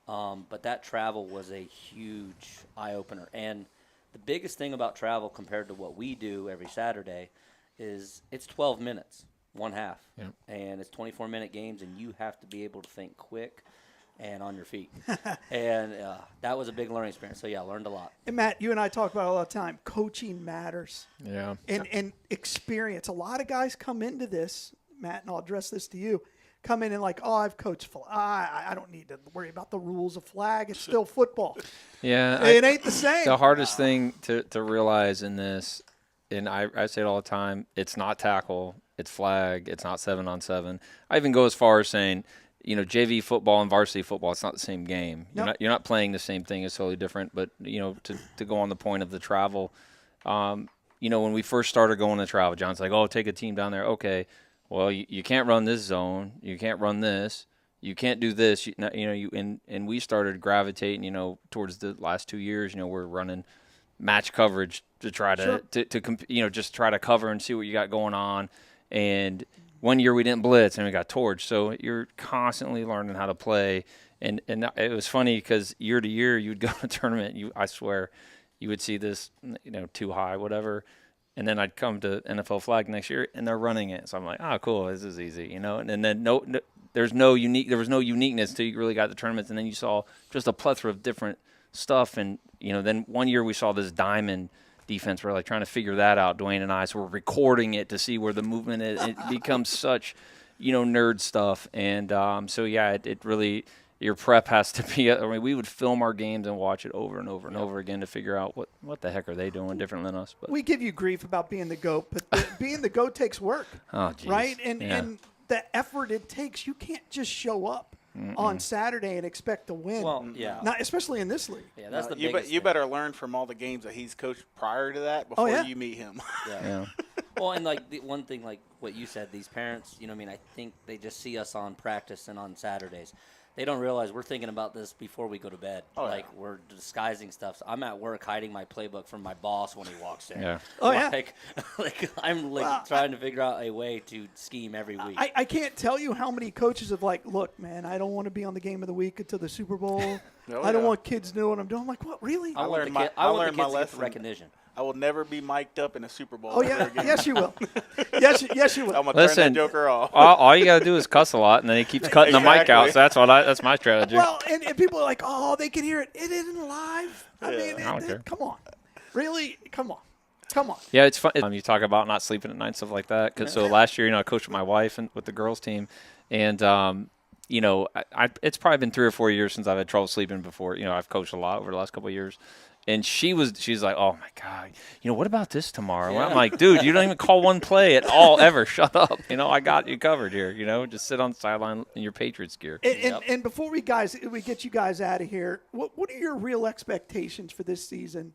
But that travel was a huge eye-opener. And the biggest thing about travel compared to what we do every Saturday is it's 12 minutes, one half. Yep. And it's 24-minute games, and you have to be able to think quick and on your feet. And that was a big learning experience. So, yeah, I learned a lot. And, Matt, you and I talk about it all the time. Coaching matters. Yeah. And experience. A lot of guys come into this, Matt, and I'll address this to you, come in and like, oh, I've coached I don't need to worry about the rules of flag. It's still football. Yeah. It ain't the same. The hardest thing to realize in this, and I say it all the time, it's not tackle, it's flag, it's not 7-on-7. I even go as far as saying, JV football and varsity football, it's not the same game. Nope. You're not playing the same thing. It's totally different. But, to go on the point of the travel, when we first started going to travel, John's like, oh, take a team down there. Okay, well, you can't run this zone. You can't run this. You can't do this. And we started gravitating, towards the last 2 years, we're running match coverage to try to, just try to cover and see what you got going on. And one year we didn't blitz and we got torched. So you're constantly learning how to play. And it was funny because year to year you would go to a tournament. I swear you would see this, too high, whatever. And then I'd come to NFL flag next year and they're running it. So I'm like, oh, cool. This is easy, And then there was no uniqueness till you really got the tournaments. And then you saw just a plethora of different stuff. And, then one year we saw this diamond defense. We're like trying to figure that out, Dwayne and I. So we're recording it to see where the movement is. It becomes such, nerd stuff. And it really, your prep has to be. We would film our games and watch it over and over and over again to figure out what the heck are they doing different than us. But we give you grief about being the GOAT, but being the GOAT takes work. Oh, geez. Right? And the effort it takes, you can't just show up on Saturday and expect to win. Well, yeah. Not especially in this league. Yeah, that's the you biggest you thing. better learn from all the games that he's coached prior to that before you meet him. Yeah. Well, and like the one thing, like what you said, these parents, I think they just see us on practice and on Saturdays. They don't realize we're thinking about this before we go to bed. We're disguising stuff. So I'm at work hiding my playbook from my boss when he walks in. Yeah. Oh, yeah. I'm trying to figure out a way to scheme every week. I can't tell you how many coaches have look, man, I don't want to be on the game of the week until the Super Bowl. I don't want kids knowing what I'm doing. I'm like, what, really? I want the kids to get the recognition. I will never be mic'd up in a Super Bowl. Oh, yeah. Yes, you will. Yes, you will. I'm going to turn that joker off. all you got to do is cuss a lot, and then he keeps cutting the mic out. So that's my strategy. Well, and people are like, oh, they can hear it. It isn't live. I mean, I don't care. Come on. Really? Come on. Yeah, it's fun. You talk about not sleeping at night, stuff like that. So last year, I coached with my wife and with the girls team, and it's probably been 3 or 4 years since I've had trouble sleeping before. I've coached a lot over the last couple of years. And she's like, oh, my God, what about this tomorrow? Yeah. I'm like, dude, you don't even call one play at all ever. Shut up. I got you covered here. Just sit on the sideline in your Patriots gear. And before we get you guys out of here, what are your real expectations for this season?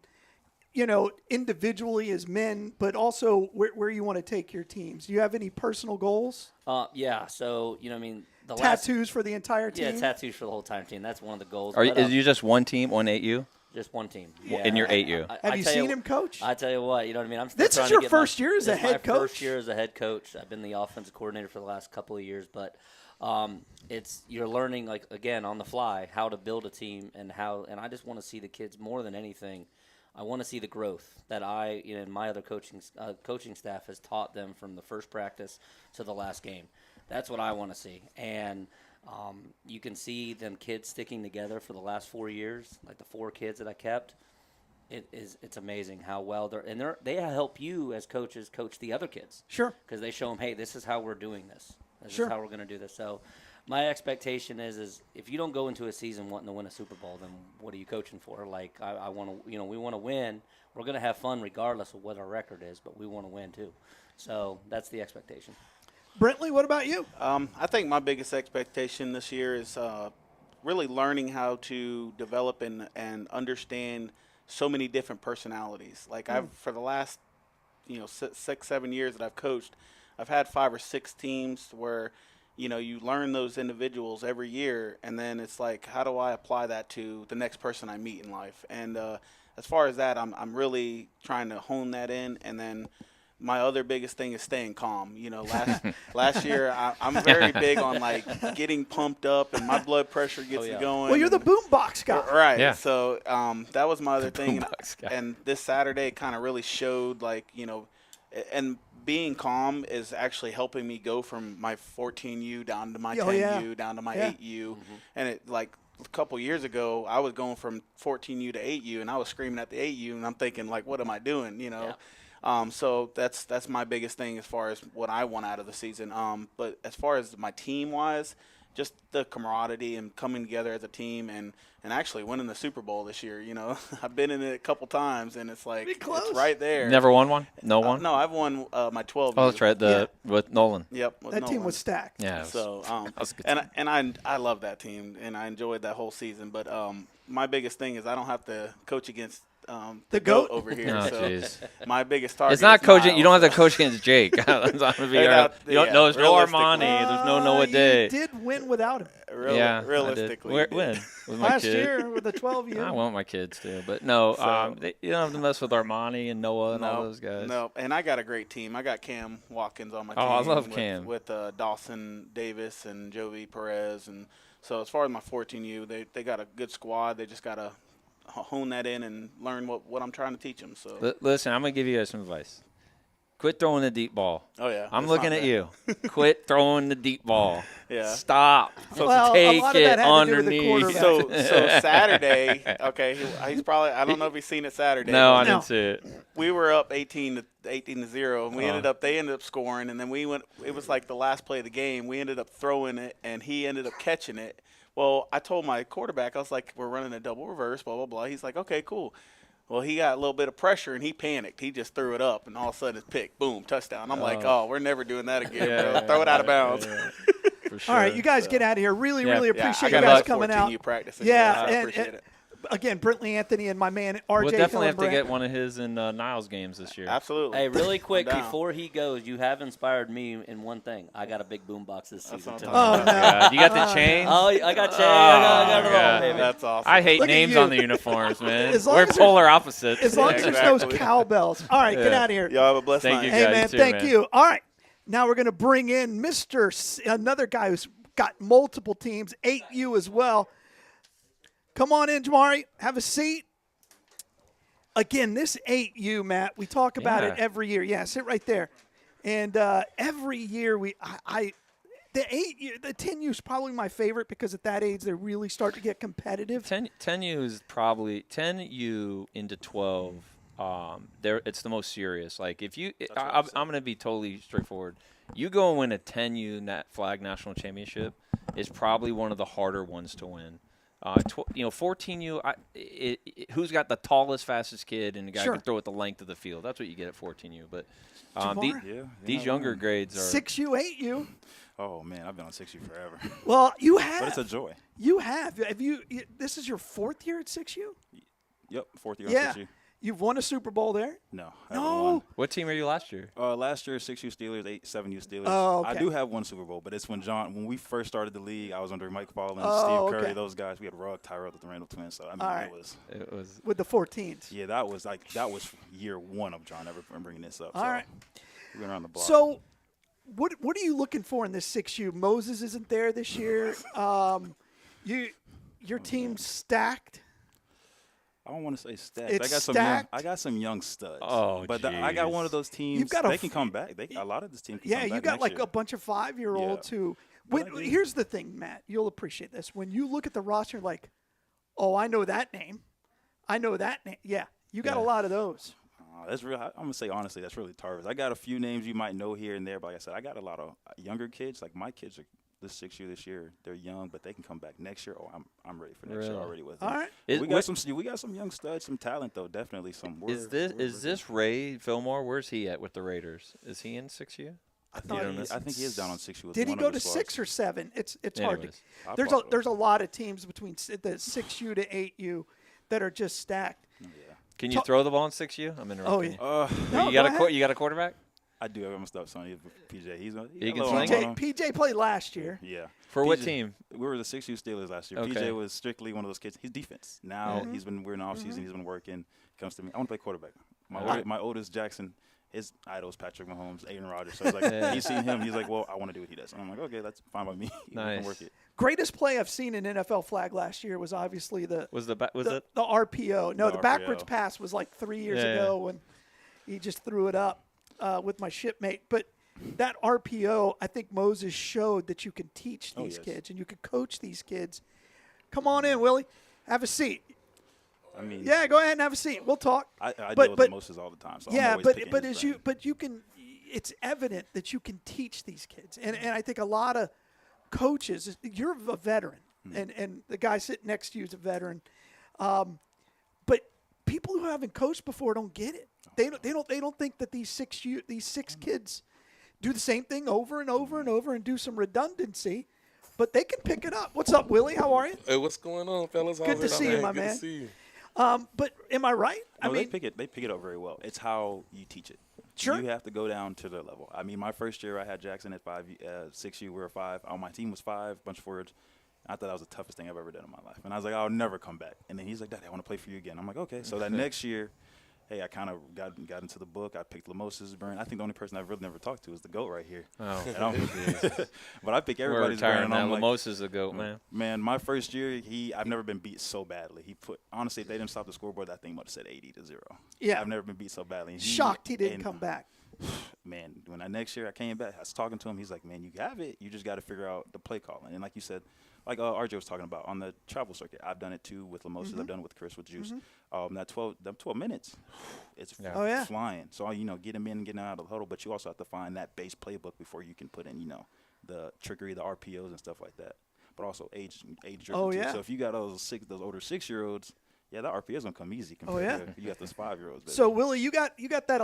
Individually as men, but also where you want to take your teams. Do you have any personal goals? Yeah. So, tattoos for the entire team? Yeah, tattoos for the whole entire team. That's one of the goals. Is you just one team, 1-8U? Just one team. In your 8U. Have you seen him coach? I tell you what, you know what I mean? I'm still This trying is to your get first year as a this is head my coach? first year as a head coach. I've been the offensive coordinator for the last couple of years, but you're learning, like, again, on the fly, how to build a team and I just want to see the kids more than anything. I want to see the growth that and my other coaching staff has taught them from the first practice to the last game. That's what I want to see. And you can see them kids sticking together for the last 4 years, like the 4 kids that I kept. It's amazing how well they help you as coaches coach the other kids. Sure. Because they show them, hey, this is how we're doing this. This Sure. is how we're going to do this. So my expectation is if you don't go into a season wanting to win a Super Bowl, then what are you coaching for? Like, I want to, we want to win. We're going to have fun regardless of what our record is, but we want to win too. So that's the expectation. Brentley, what about you? I think my biggest expectation this year is really learning how to develop and understand so many different personalities. Like for the last 6-7 years that I've coached, I've had 5 or 6 teams where you learn those individuals every year, and then it's like, how do I apply that to the next person I meet in life? And as far as that, I'm really trying to hone that in. And then my other biggest thing is staying calm. Last year I'm very big on like getting pumped up, and my blood pressure gets going. Well, you're the boombox guy. Right. Yeah. So that was my other thing. Boombox guy. And this Saturday kind of really showed, like, and being calm is actually helping me go from my 14U down to my 10U, down to my 8U. And it, like, a couple years ago, I was going from 14U to 8U, and I was screaming at the 8U, and I'm thinking, like, what am I doing, So that's my biggest thing as far as what I want out of the season. But as far as my team-wise, just the camaraderie and coming together as a team and actually winning the Super Bowl this year. I've been in it a couple times, and it's like it's right there. Never won one? No one? No, I've won my 12. Oh, that's right. With Nolan. Yep. That team was stacked. Yeah. So that was a good and I love that team, and I enjoyed that whole season. But my biggest thing is I don't have to coach against the goat over here. Oh, so jeez. my biggest target. It's not is coaching. Miles. You don't have to coach against Jake. You don't know. There's no Armani. There's no Noah Day. You did win without him. Realistically, I did. Win with my Last kid. year with the 12U. I want my kids to, but no. So- you don't have to mess with Armani and Noah and all those guys. No, and I got a great team. I got Cam Watkins on my team. Oh, I love Cam. With Dawson Davis and Jovi Perez. And so as far as my 14U, they got a good squad. They just got to hone that in and learn what I'm trying to teach them. So Listen, I'm going to give you guys some advice. Quit throwing the deep ball. Oh, yeah. I'm It's looking not at bad. you. Quit throwing the deep ball. Yeah. Stop. Well, a Take lot of it that had to do with the underneath. quarterback. So Saturday, okay, he's probably, I don't know if he's seen it Saturday. No, I but didn't see it. we were up 18-0, and they ended up scoring, and then it was like the last play of the game. We ended up throwing it, and he ended up catching it. Well, I told my quarterback, I was like, we're running a double reverse, blah, blah, blah. He's like, okay, cool. Well, he got a little bit of pressure, and he panicked. He just threw it up, and all of a sudden it's picked. Boom, touchdown. I'm like, oh, we're never doing that again, bro. Throw it out of bounds. For sure. All right, you guys get out of here. Really appreciate you I got guys luck coming 14U out. practicing. Yeah, I and appreciate it. Again, Brentley Anthony and my man RJ. We'll definitely have to Hillenbrand. get one of his in Niles games this year. Absolutely. Hey, really quick, I'm down. before he goes, you have inspired me in one thing. I got a big boombox this season, what too. I'm Oh, no. God. You got the chain? Oh, I got chain. I got it all, God. baby. That's awesome. I hate Look at names you. on the uniforms, man. As long We're as there's- polar opposites. As long as there's no Exactly. cowbells. All right, get out of here. Y'all have a blessed Thank night. you, Hey, guys, man, too, thank man. you. All right. Now we're going to bring in another guy who's got multiple teams, 8U as well. Come on in, Jamari. Have a seat. Again, this 8U, Matt, we talk about it Yeah. every year. Yeah, sit right there. And every year the 8U, the 10U is probably my favorite because at that age they really start to get competitive. 10U is probably 10U into 12. It's the most serious. Like if you, I'm going to be totally straightforward. You go and win a 10U flag national championship is probably one of the harder ones to win. 14U. Who's got the tallest, fastest kid, and the guy Sure. can throw it the length of the field? That's what you get at 14U. But Jamar? these younger grades are 6U, 8U. Oh man, I've been on 6U forever, Well, you have. but it's a joy. You have. Have you? This is your 4th year at 6U? Yep, 4th year Yeah. on 6U. You've won a Super Bowl there? No. I haven't No. won. What team were you last year? Last year, 6U Steelers, 7U Steelers. Oh, okay. I do have one Super Bowl, but it's when we first started the league, I was under Mike Collins, Oh, Steve Curry, okay. those guys. We had Rugg, Tyrell, the Randall twins. So, I mean, All right. it was. With the 14s. Yeah, that was year one of John ever bringing this up. All right. We went around the block. So, what are you looking for in this 6U? Moses isn't there this year. Your team's stacked. I don't want to say stacked. It's I got some young studs. Oh, but I got one of those teams. You've got they can come back. A lot of this team can Yeah, come back you got next like year. a bunch of 5-year-olds Yeah. who. But I think- Here's the thing, Matt. You'll appreciate this. When you look at the roster, you're like, oh, I know that name. I know that name. Yeah, you got a lot of those. That's real. I'm gonna say honestly, that's really tough. I got a few names you might know here and there, but like I said, I got a lot of younger kids. Like my kids are this 6U this year. They're young, but they can come back next year. Oh, I'm ready for next year Really? already with them. All right. Is- We what- got some young studs, some talent though. Definitely some. Is this Ray Fillmore? Where's he at with the Raiders? Is he in 6U? I thought don't he know. I think he is down on 6U. with Did he one go of to his squads. 6 or 7? It's hard to. Anyways. There's a lot of teams between the 6U to 8U that are just stacked. Can you throw the ball in 6U? I'm interrupting. Oh, yeah. You. No, You got go ahead. you got a quarterback I do have my stuff, son. PJ. He's He he can can sling? PJ played last year. Yeah. for what PJ team? We were the 6U Steelers last year. Okay. PJ was strictly one of those kids. He's defense. Now we're in the offseason. He's been working. Comes to me. I want to play quarterback. My oldest Jackson, his idol is Patrick Mahomes, Aaron Rodgers. So he's like, he's seen him. He's like, well, I want to do what he does. And I'm like, okay, that's fine by me. We Nice. can work it. Greatest play I've seen in NFL flag last year was obviously the it? RPO. No, The the backwards RPO. pass was like 3 years Yeah, ago when he just threw it up with my shipmate. But that RPO, I think Moses showed that you can teach these yes. kids and you can coach these kids. Come on in, Willie. Have a seat. I mean, Yeah, go ahead and have a seat. We'll talk. I But- deal with but- the Moses all the time. So I'm Yeah, always but picking but his as brain. you can, it's evident that you can teach these kids, and I think a lot of coaches. You're a veteran, and the guy sitting next to you is a veteran, but people who haven't coached before don't get it. They don't think that these six kids do the same thing over and over and over and do some redundancy, but they can pick it up. What's up, Willie? How are you? Hey, what's going on, fellas? Good How's to it, see you, my Good man. to see you. But am I right? No, they pick it up very well. It's how you teach it. Sure. You have to go down to their level. I mean, my first year I had Jackson at 6U. We were 5. My team was 5, bunch of forwards. I thought that was the toughest thing I've ever done in my life. And I was like, I'll never come back. And then he's like, Daddy, I want to play for you again. I'm like, okay. So that next year, hey, I kind of got into the book. I picked Lamoses' burn. I think the only person I've really never talked to is the GOAT right here. Oh, And but I pick we're everybody's burn. retiring And that. I'm like, Lamosa's the goat, man. man, my first year, I've never been beat so badly. Honestly, if they didn't stop the scoreboard, that thing might have said 80-0. Yeah. I've never been beat so badly. And Shocked he didn't and, come back. Man, when next year I came back, I was talking to him. He's like, man, you have it. You just got to figure out the play calling. And like you said, like RJ was talking about on the travel circuit, I've done it too with Lamoses. I've done it with Chris with Juice. That 12 minutes, it's Oh, yeah. flying. So get him in and get him out of the huddle. But you also have to find that base playbook before you can put in, the trickery, the RPOs and stuff like that. But also age driven Oh, too. yeah. So if you got those older 6-year-olds, yeah, that RPO's gonna come easy compared yeah. to you got those 5-year-olds. Baby. So Willie, you got that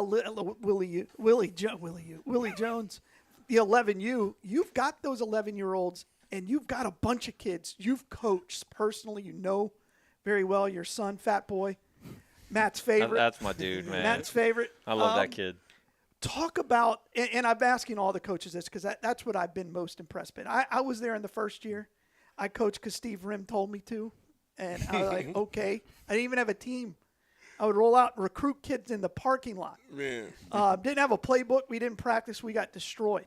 Willie Jones, the 11U. You've got those 11-year-olds, and you've got a bunch of kids you've coached personally. You know very well your son, Fat Boy, Matt's favorite. That's my dude, man. Matt's favorite. I love that kid. Talk about, and I'm asking all the coaches this because that's what I've been most impressed with. I was there in the first year. I coached because Steve Rim told me to, and I was like, okay. I didn't even have a team. I would roll out and recruit kids in the parking lot. Man, Didn't have a playbook. We didn't practice. We got destroyed.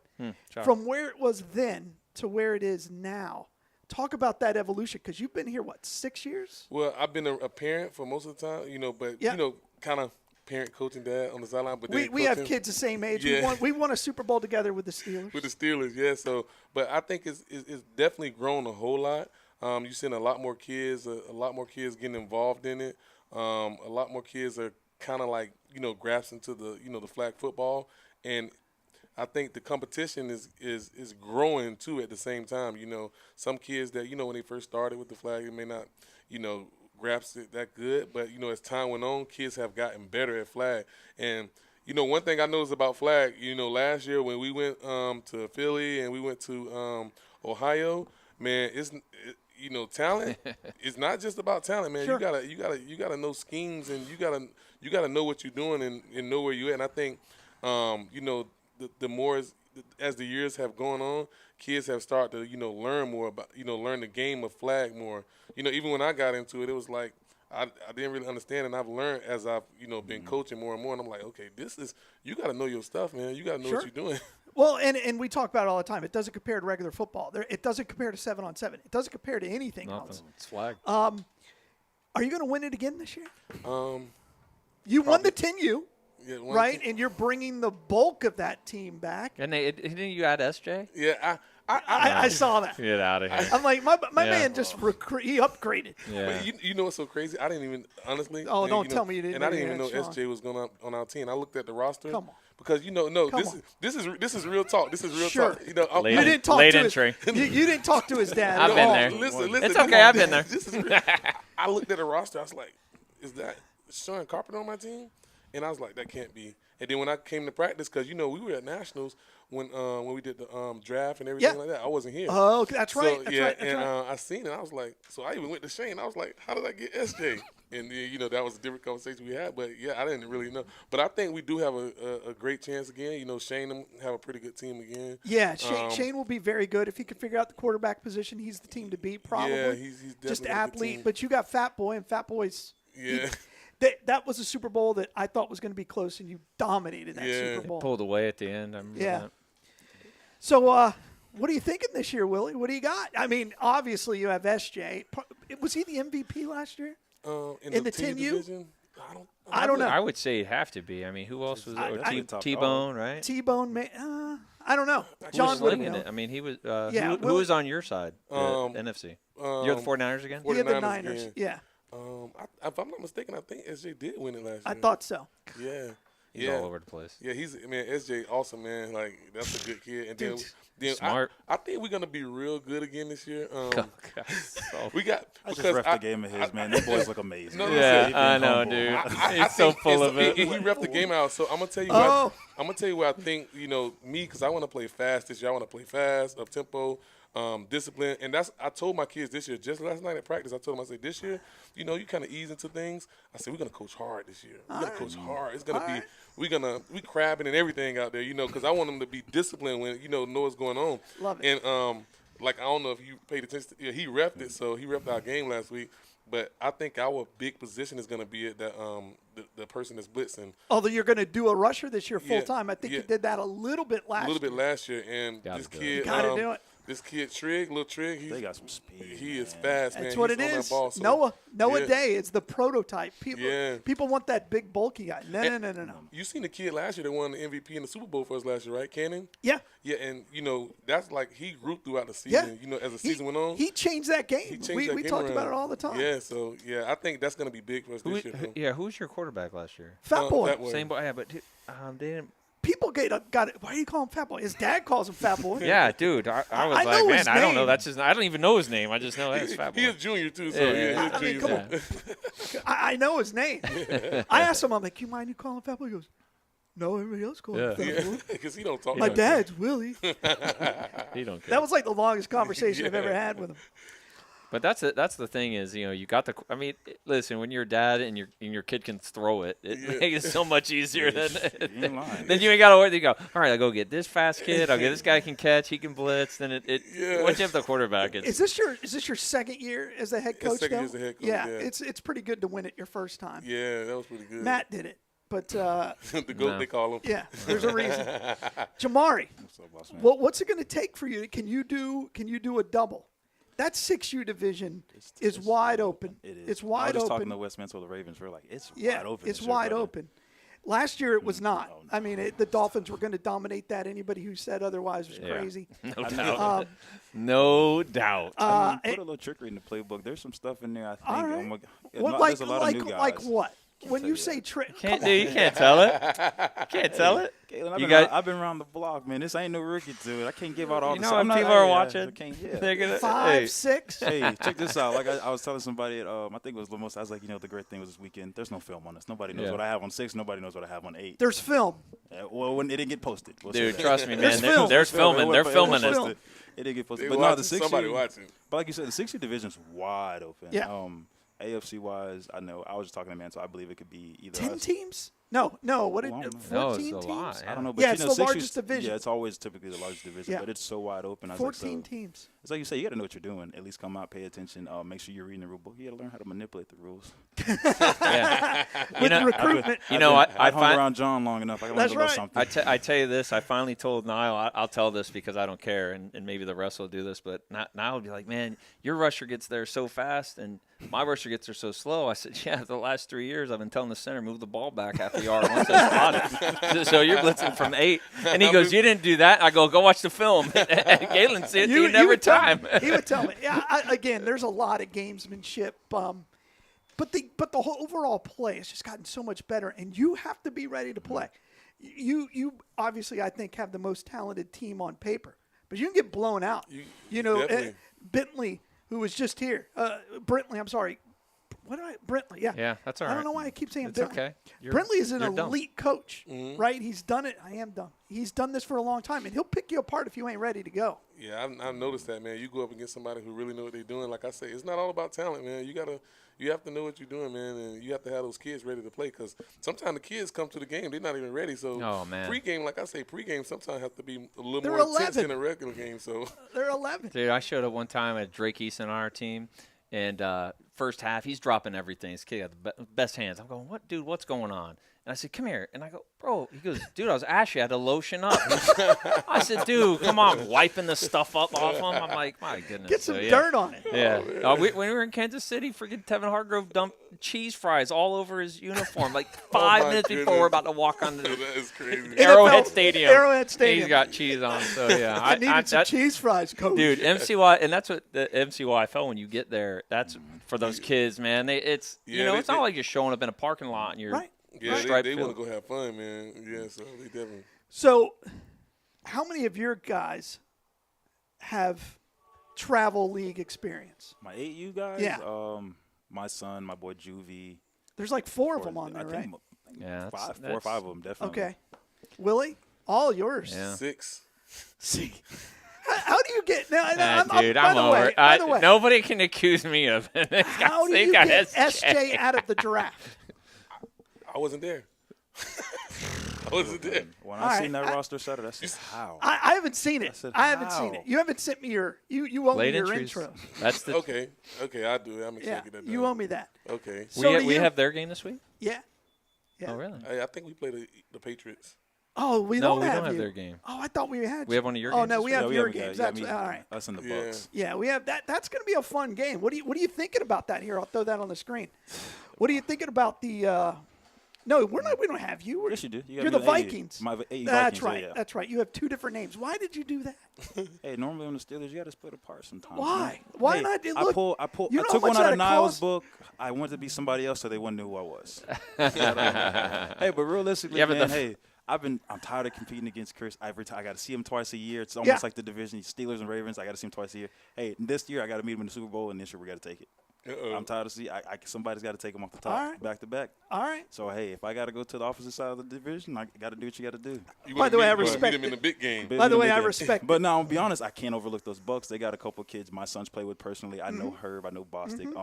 From where it was then to where it is now, talk about that evolution because you've been here, 6 years? well, I've been a parent for most of the time, but Yeah. kind of parent coaching dad on the sideline. But We then have coaching kids the same age. Yeah. We won a Super Bowl together with the Steelers. with the Steelers, yeah. So, but I think it's definitely grown a whole lot. You're seeing a lot more kids, a lot more kids getting involved in it. A lot more kids are kind of like grasping to the flag football, and I think the competition is growing too at the same time. Some kids that when they first started with the flag, it may not grasp it that good, but as time went on, kids have gotten better at flag. And one thing I noticed about flag, last year when we went to Philly and we went to Ohio, man, talent is not just about talent, man. Sure. You gotta know schemes, and you gotta know what you're doing and know where you're at. And I think, the more as the years have gone on, kids have started to learn more about learn the game of flag more. Even when I got into it, it was like I didn't really understand, and I've learned as I've been coaching more and more. And I'm like, okay, you got to know your stuff, man. You got to know what you're doing. Well, and we talk about it all the time. It doesn't compare to regular football. It doesn't compare to 7-on-7. It doesn't compare to anything else. It's flag. Are you going to win it again this year? You probably. won the 10U, Yeah, right? And you're bringing the bulk of that team back. And didn't you add SJ? Yeah, I saw that. Get out of here. I'm like, my Yeah. man just he upgraded. Yeah. But you know what's so crazy? I didn't even honestly. Oh, don't tell me you didn't And I know didn't even know that, Sean. SJ was going on our team. I looked at the roster. Come on. Because Come this is real talk. This is real Sure. talk. Late You didn't talk late to entry. you didn't talk to his dad. I've at been all. there. Listen, It's come okay, on, I've been there. This is real. I looked at the roster. I was like, is that Sean Carpenter on my team? And I was like, that can't be. And then when I came to practice, because we were at Nationals when we did the draft and everything Yeah. like that. I wasn't here. Oh, that's right. So, That's yeah, right. That's and right. I seen it. I was like, so I even went to Shane. I was like, how did I get SJ? And then, that was a different conversation we had. But yeah, I didn't really know. But I think we do have a great chance again. Shane and them have a pretty good team again. Yeah, Shane will be very good if he can figure out the quarterback position. He's the team to beat, probably. Yeah, he's definitely just got a good athlete. team. But you got Fat Boy, and Fat Boy's Yeah. that was a Super Bowl that I thought was going to be close, and you dominated that Yeah. Super Bowl. Pulled away at the end. I remember Yeah. that. So, what are you thinking this year, Willie? What do you got? I mean, obviously you have SJ. Was he the MVP last year? In the team 10U? division, I don't know. I would say it'd have to be. I mean, who else was I- there? I- T-Bone, right? T-Bone, I don't know. Who was John would slinging know. it? I mean, he was. Yeah, who was on your side? Um, NFC. You're the 49ers again? He had the 49ers Niners. again. Yeah, if I'm not mistaken, I think SJ did win it last year. I thought so. Yeah. He's yeah. all over the place. Yeah, SJ awesome, man. Like, that's a good kid. And then Smart. I think we're gonna be real good again this year. Oh, God. We got I just because reffed a game of his, man. These boys look amazing. No, Yeah, They've been I know, humble. dude. I He's so think full of it. He repped the game out. So I'm gonna tell you. Oh. I'm gonna tell you what I think. Me, because I want to play fast this year. I want to play fast, up tempo, discipline, and I told my kids this year. Just last night at practice, I told them, I said, this year, you kind of ease into things. I said, we're gonna coach hard this year. We're gonna coach hard. It's gonna be. We crabbing and everything out there, because I want them to be disciplined when know what's going on. Love it. And I don't know if you paid attention. He repped it, so he repped our game last week. But I think our big position is going to be at the person that's blitzing. Although you're going to do a rusher this year full Yeah, time. I think you yeah. did that a little bit last A little bit year. last year, and Gotta this do it. kid, Gotta do it. This kid Little Trigg, They got some speed. he is man. fast, man. That's what He's it on that is. ball, so- Noah yeah. Day is the prototype. Yeah. People want that big bulky guy. No. You seen the kid last year that won the MVP in the Super Bowl for us last year, right? Cannon? Yeah. Yeah, and that's like he grew throughout the season. Yeah. As the season went on. He changed that game. He changed we that we game talked about around. it all the time. Yeah, so I think that's gonna be big for us this year. Who was your quarterback last year? Fat boy. Fat Boy. Same boy. Yeah, but they didn't. People got it. Why do you call him Fat Boy? His dad calls him Fat Boy. Yeah, dude. I was I like, know man, his I don't know. name. That's his. I don't even know his name. I just know that's Fat Boy. He is junior too, so Yeah. he's junior. come on. I know his name. I asked him, I'm like, you mind you call him Fat Boy? He goes, no, everybody else calls him Fat Boy. Because he don't talk. My like dad's Willie. He don't care. That was like the longest conversation I've ever had with him. But that's the thing is, you got the. I mean, listen, when you're a dad and your kid can throw it, it makes it so much easier than You ain't lying. then you ain't got to worry. You go, all right, I'll go get this fast kid. I'll get this guy can catch. He can blitz. Then once you have the quarterback, Is this your second year as the head coach? second though? year as the head coach, Yeah, yeah. it's pretty good to win it your first time. Yeah, that was pretty good. Matt did it, but the GOAT, they call him. yeah, there's a reason. Jamari, What's up, boss man? what's it going to take for you? Can you do a double? That 6U division is It's- wide open. It is. It's I wide was just open. talking to Westminster, the Ravens. We're like, it's Yeah, wide open. it's this year, wide brother. open. Last year it was not. no. I mean, the Dolphins were going to dominate that. Anybody who said otherwise was Yeah. crazy. no doubt? Um, No doubt. I mean, put a little trickery in the playbook. There's some stuff in there. I think. all right. I'm What, there's a lot of new guys. like what? when you say Can't do. You can't tell it. You can't tell it. Galen, I've been around the block, man. This ain't no rookie to it. I can't give out all You the know I'm when not- people are yeah, watching, I can't, yeah. they're gonna 5, 6. Hey, check this out. Like I was telling somebody at, I think it was Lemos, I was like, the great thing was this weekend, there's no film on us. Nobody knows Yeah. what I have on 6. Nobody knows what I have on 8. There's film. Well, when it didn't get posted. We'll say Dude, that. trust me, man. There's film. There's filming. They're filming it. film. It didn't get posted. They But no, watching, the 6 somebody watching. But like you said, the 6U division's wide open. Yeah. AFC wise, I know. I was just talking to man, so I believe it could be either 10 us. teams? No. What? Oh, I don't know. 14 No, it's a teams? lot. I don't know, but Yeah, it's the 6U's largest division. Yeah, it's always typically the largest division, Yeah. but it's so wide open. I was like, 14 so, teams. it's like you say, you got to know what you're doing. At least come out, pay attention, make sure you're reading the rule book. You got to learn how to manipulate the rules. Yeah. With recruitment. I hung around John long enough. I can learn That's a little right. something. I tell you this. I finally told Niall. I'll tell this because I don't care, and maybe the rest will do this. But Niall will be like, "Man, your rusher gets there so fast, and my rusher gets there so slow." I said, "Yeah, the last 3 years I've been telling the center move the ball back half a yard once I spot it. So you're blitzing from 8." And he goes, "You didn't do that." I go watch the film. Galen see it you never would tell time. me. He would tell me. Yeah. Again, there's a lot of gamesmanship. But the whole overall play has just gotten so much better, and you have to be ready to play. You obviously, I think, have the most talented team on paper, but you can get blown out. Definitely. Bentley, who was just here, Brentley. I'm sorry, Brentley? Yeah, Yeah, that's all I don't right. know why I keep saying It's Bentley. okay. Brentley is an you're dumb. elite coach, right? He's done it. I am dumb. He's done this for a long time, and he'll pick you apart if you ain't ready to go. Yeah, I've noticed that, man. You go up against somebody who really know what they're doing. Like I say, it's not all about talent, man. You have to know what you're doing, man, and you have to have those kids ready to play. Because sometimes the kids come to the game, they're not even ready. So Oh, man. pregame, like I say, pregame sometimes have to be a little They're more intense 11. than a regular game. So They're 11. Dude, I showed up one time at Drake Easton on our team, and first half, he's dropping everything. His kid got the best hands. I'm going, "What, dude, what's going on?" And I said, "Come here." And I go, "Bro," he goes, "Dude, I was ashy. I had to lotion up." I said, "Dude, come on," wiping the stuff up off him. I'm like, my goodness. Get some So, yeah. dirt on it. Yeah. When we were in Kansas City, freaking Tevin Hargrove dumped cheese fries all over his uniform like 5 my minutes before goodness. we're about to walk onto the that is crazy. Arrowhead NFL Stadium. Arrowhead Stadium. He's got cheese on, so yeah. I needed some that- cheese fries, coach. Dude, MCY, and that's what the MCY felt when you get there. That's for those kids, man. It's Yeah, it's not like you're showing up in a parking lot and you're Right. Yeah, striped they want field. to go have fun, man. Yeah, so they definitely. So, how many of your guys have travel league experience? My 8U guys, Yeah. my son, my boy Juvie. There's like 4 of them on I there, think right? Yeah, 4 or 5 of them, definitely. Okay. Willie, all yours. Yeah. 6. See, how do you get now? Dude, by I'm the over way, it. by the way, Nobody can accuse me of it. how do you get SJ out of the draft? I wasn't there. I wasn't there. When All I right, seen that roster set, I said, how? I haven't seen it. said, I haven't seen it. how? You haven't sent me your you owe Late me your entries. intro. That's the. Okay, I do it. I'm Yeah, excited. you owe me that. Okay. So do we you. have their game this week. Yeah. Yeah. Oh really? I think we play the Patriots. Oh, we No, don't we have don't have you. their game. Oh, I thought we had. We have one of your Oh games no, this we week? have Yeah, we your have games. yeah, That's me, all right. Us and the Yeah. Bucks. Yeah, we have that. That's going to be a fun game. What are you thinking about that here? I'll throw that on the screen. What are you thinking about the? No, we're not. We don't have you. Yes, you do. You You're gotta the be 80. Vikings. My 80 That's Vikings, right. yeah. That's right. You have 2 different names. Why did you do that? Hey, normally on the Steelers, you got to split apart sometimes. Why? man. Why Hey, not? I Look, you know how took much one out that of Niall's costs? book. I wanted to be somebody else, so they wouldn't know who I was. Hey, but realistically, Yeah, but man, the- hey, I'm tired of competing against Chris every time. I got to see him twice a year. It's almost Yeah. like the division, Steelers and Ravens. I got to see him twice a year. Hey, this year I got to meet him in the Super Bowl, and this year we got to take it. I'm tired of somebody's got to take him off the top, All right. back to back. All right. So hey, if I got to go to the opposite side of the division, I got to do what you got to do. You By wanna the way, I you wanna respect meet him in it. the big game. By the way, I Big game. respect But it. now, I'll be honest, I can't overlook those Bucks. They got a couple kids my sons play with personally. I Mm-hmm. know Herb. I know Bostic.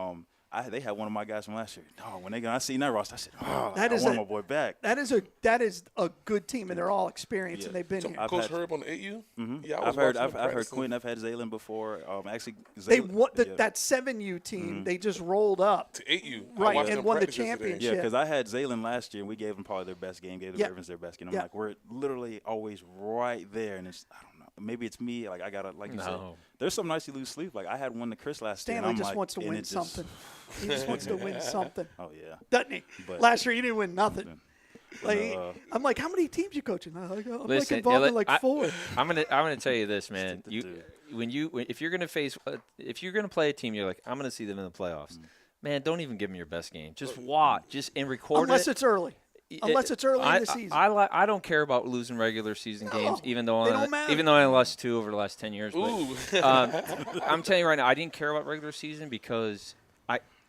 They had one of my guys from last year. No, when I seen that roster, I said, "Oh, That I is want a- my boy back." That is a good team, and they're all experienced, Yeah. and they've been So here. I've Coach had- Herb on the 8U? Yeah, I was I've heard watching him practicing. Quinn. I've had Zaylen before. Actually, They Zaylen- won yeah. that 7U team. They just rolled up. To 8U. I Right, watched and them won the practice yesterday. championship. Yeah, because I had Zaylen last year, and we gave them probably their best game. Gave the Yeah. Ravens their best game. I'm Yeah. like, we're literally always right there, and it's I don't know. Maybe it's me. Like I gotta, like you said, No. there's some nights you lose sleep. Like I had one to Chris last year. Stanley and I'm just like, wants to and win it just- something. He just wants to win something, Oh yeah. doesn't he? But- Last year, you didn't win nothing. Like, uh, I'm like, how many teams you coaching? I'm like, Listen, involved yeah, in like I- 4. I'm gonna tell you this, man. Stick to If you're gonna play a team, you're like, I'm gonna see them in the playoffs. man, don't even give them your best game. Just watch, and record Unless it. it's early. Unless it's early in the season. I don't care about losing regular season games, even though they don't matter. even though I lost 2 over the last 10 years. Ooh. But, I'm telling you right now, I didn't care about regular season because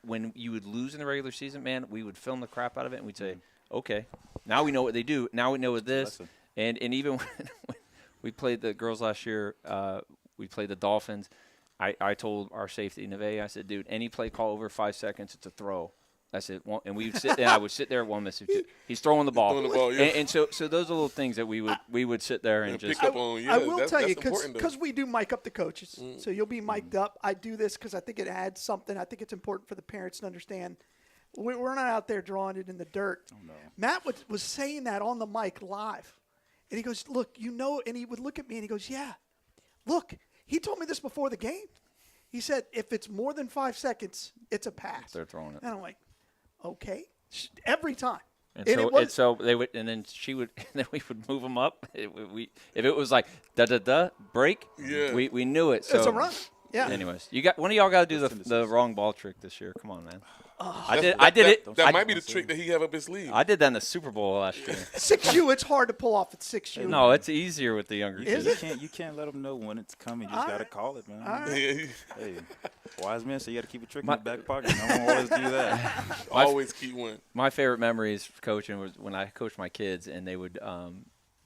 when you would lose in the regular season, man, we would film the crap out of it and we'd say, okay, now we know what they do. Now we know what this. And even when we played the girls last year, we played the Dolphins. I told our safety, Neve, I said, dude, any play call over 5 seconds, it's a throw. I said, and I would sit there at 1 miss. He's throwing the ball. And so those are little things that we would sit there and just pick up on. Yeah, I will tell you, important, because we do mic up the coaches. So you'll be mic'd up. I do this because I think it adds something. I think it's important for the parents to understand. We're not out there drawing it in the dirt. Oh, no. Matt was saying that on the mic live. And he goes, look, and he would look at me and he goes, yeah, look, he told me this before the game. He said, if it's more than 5 seconds, it's a pass. They're throwing it. And I'm like, okay, every time. And so they would, and then she would, and then we would move them up. If it was like break, we knew it. So it's a run. Yeah. Anyways, one of y'all got to do the wrong ball trick this year. Come on, man. I did it. That might be the trick that he have up his sleeve. I did that in the Super Bowl last year. 6U, it's hard to pull off at 6U. No, it's easier with the younger kids. You can't let them know when it's coming. You just got to call it, man. Right. Hey, wise man, so you got to keep a trick in the back pocket. No one always do that. Always keep one. My favorite memories coaching was when I coached my kids, and they would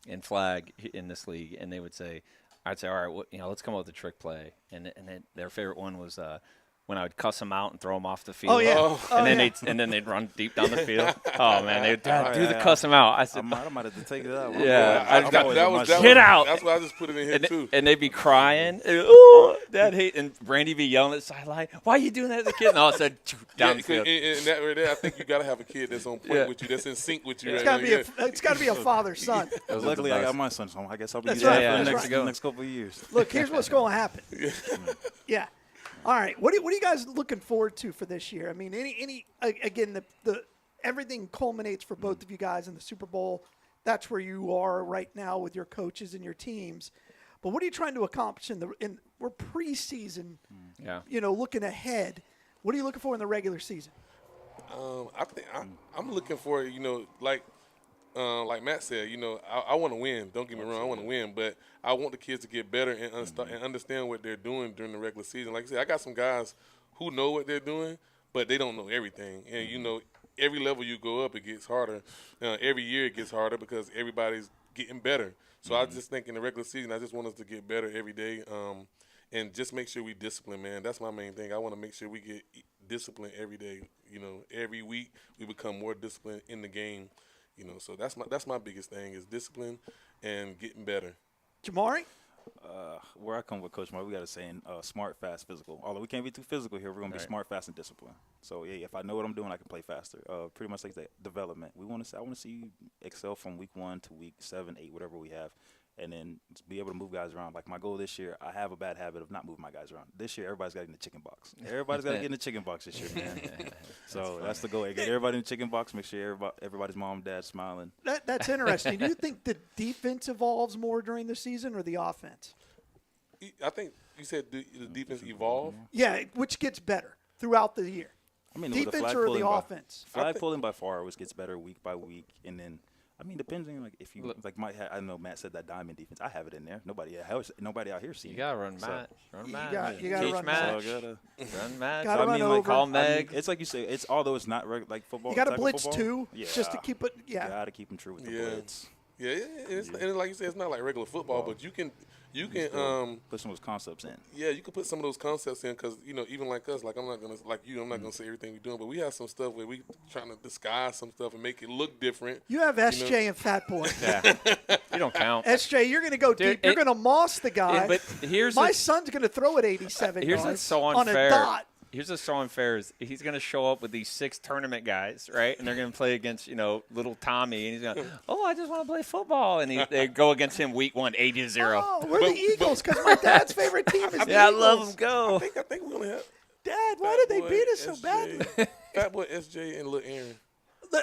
in flag in this league, and they would say, I'd say, all right, let's come up with a trick play, and then their favorite one was when I would cuss them out and throw them off the field. Oh yeah. And then they'd run deep down the field. Oh man, they'd do the cuss them out. I said, I might have to take it out. Yeah, get out. That's why I just put it in here too. And they'd be crying. Oh, Dad hate. And Brandy be yelling at the sideline. Why are you doing that as a kid? And all of a sudden, down the field. And that right there, I think you got to have a kid that's on point with you, that's in sync with you. It's got to be a father-son. Luckily, I got my son, so I guess I'll be That's there right. for the next couple of years. Look, here's what's going to happen. Yeah. All right. What are you guys looking forward to for this year? I mean, again, the everything culminates for both of you guys in the Super Bowl. That's where you are right now with your coaches and your teams. But what are you trying to accomplish we're preseason? Yeah. Looking ahead. What are you looking for in the regular season? I think I'm looking for like Matt said, I want to win. Don't get me wrong, I want to win, but I want the kids to get better and understand what they're doing during the regular season. Like I said, I got some guys who know what they're doing, but they don't know everything. And every level you go up, it gets harder. Every year it gets harder because everybody's getting better. So I just think in the regular season, I just want us to get better every day, and just make sure we discipline, man. That's my main thing. I want to make sure we get disciplined every day. Every week we become more disciplined in the game. So that's my biggest thing is discipline and getting better. Jamari? Where I come with Coach Mark, we got a saying, smart, fast, physical. Although we can't be too physical here, we're going to be smart, fast, and disciplined. So, yeah, if I know what I'm doing, I can play faster. Pretty much like that development. I want to see you excel from week 1 to week 7, 8, whatever we have, and then be able to move guys around. Like my goal this year, I have a bad habit of not moving my guys around. This year, everybody's got to get in the chicken box. Everybody's got to get in the chicken box this year, man. So that's the goal. Get everybody in the chicken box, make sure everybody's mom and dad smiling. That's interesting. Do you think the defense evolves more during the season or the offense? I think you said the defense evolve. Yeah, which gets better throughout the year. I mean, defense or the offense? Flag pulling by far always gets better week by week, and then depending if you I know Matt said that diamond defense. I have it in there. Nobody out here sees. You gotta run Matt. Run Matt. You gotta run Matt. Run Matt. Gotta run over. Call Meg. It's like you say. It's although it's not like football. You got to blitz too, just to keep it. Yeah. You got to keep them true with the blitz. Yeah, and like you said, it's not like regular football, but you can put some of those concepts in. Yeah, you can put some of those concepts in because even like us, I'm not gonna say everything we're doing, but we have some stuff where we trying to disguise some stuff and make it look different. You have SJ and Fat Boy. Yeah, you don't count. SJ, you're gonna go deep. You're gonna moss the guy. But my son's gonna throw it 87 yards. Here's so unfair. On a dot. Here's what's so unfair is he's going to show up with these 6 tournament guys, right? And they're going to play against, little Tommy. And he's going, I just want to play football. And they go against him week 1, 80-0. Oh, we're the Eagles because my dad's favorite team is the Eagles. I love them. Go. I think we're going to have Dad, why did they beat us so badly? Fat Boy, SJ, and Lil Aaron.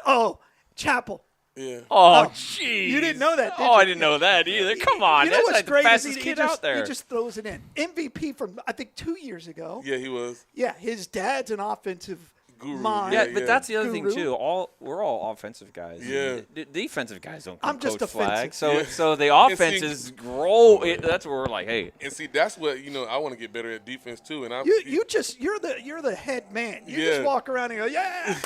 Oh, Chapel. Yeah. Oh, jeez. You didn't know that, did you? I didn't know that either. Come on. You know what's like great the fastest is kid out there. He just throws it in. MVP from, I think, 2 years ago. Yeah, he was. Yeah, his dad's an offensive Guru. mind. Yeah, but that's the other thing Guru. too. We're all offensive guys. Yeah. The defensive guys don't. I'm just coach flag. offensive. So the And offense see- is roll. That's where we're like, hey, And see, that's what I want to get better at defense too. And You're the head man. You just Yeah. walk around and go, yeah,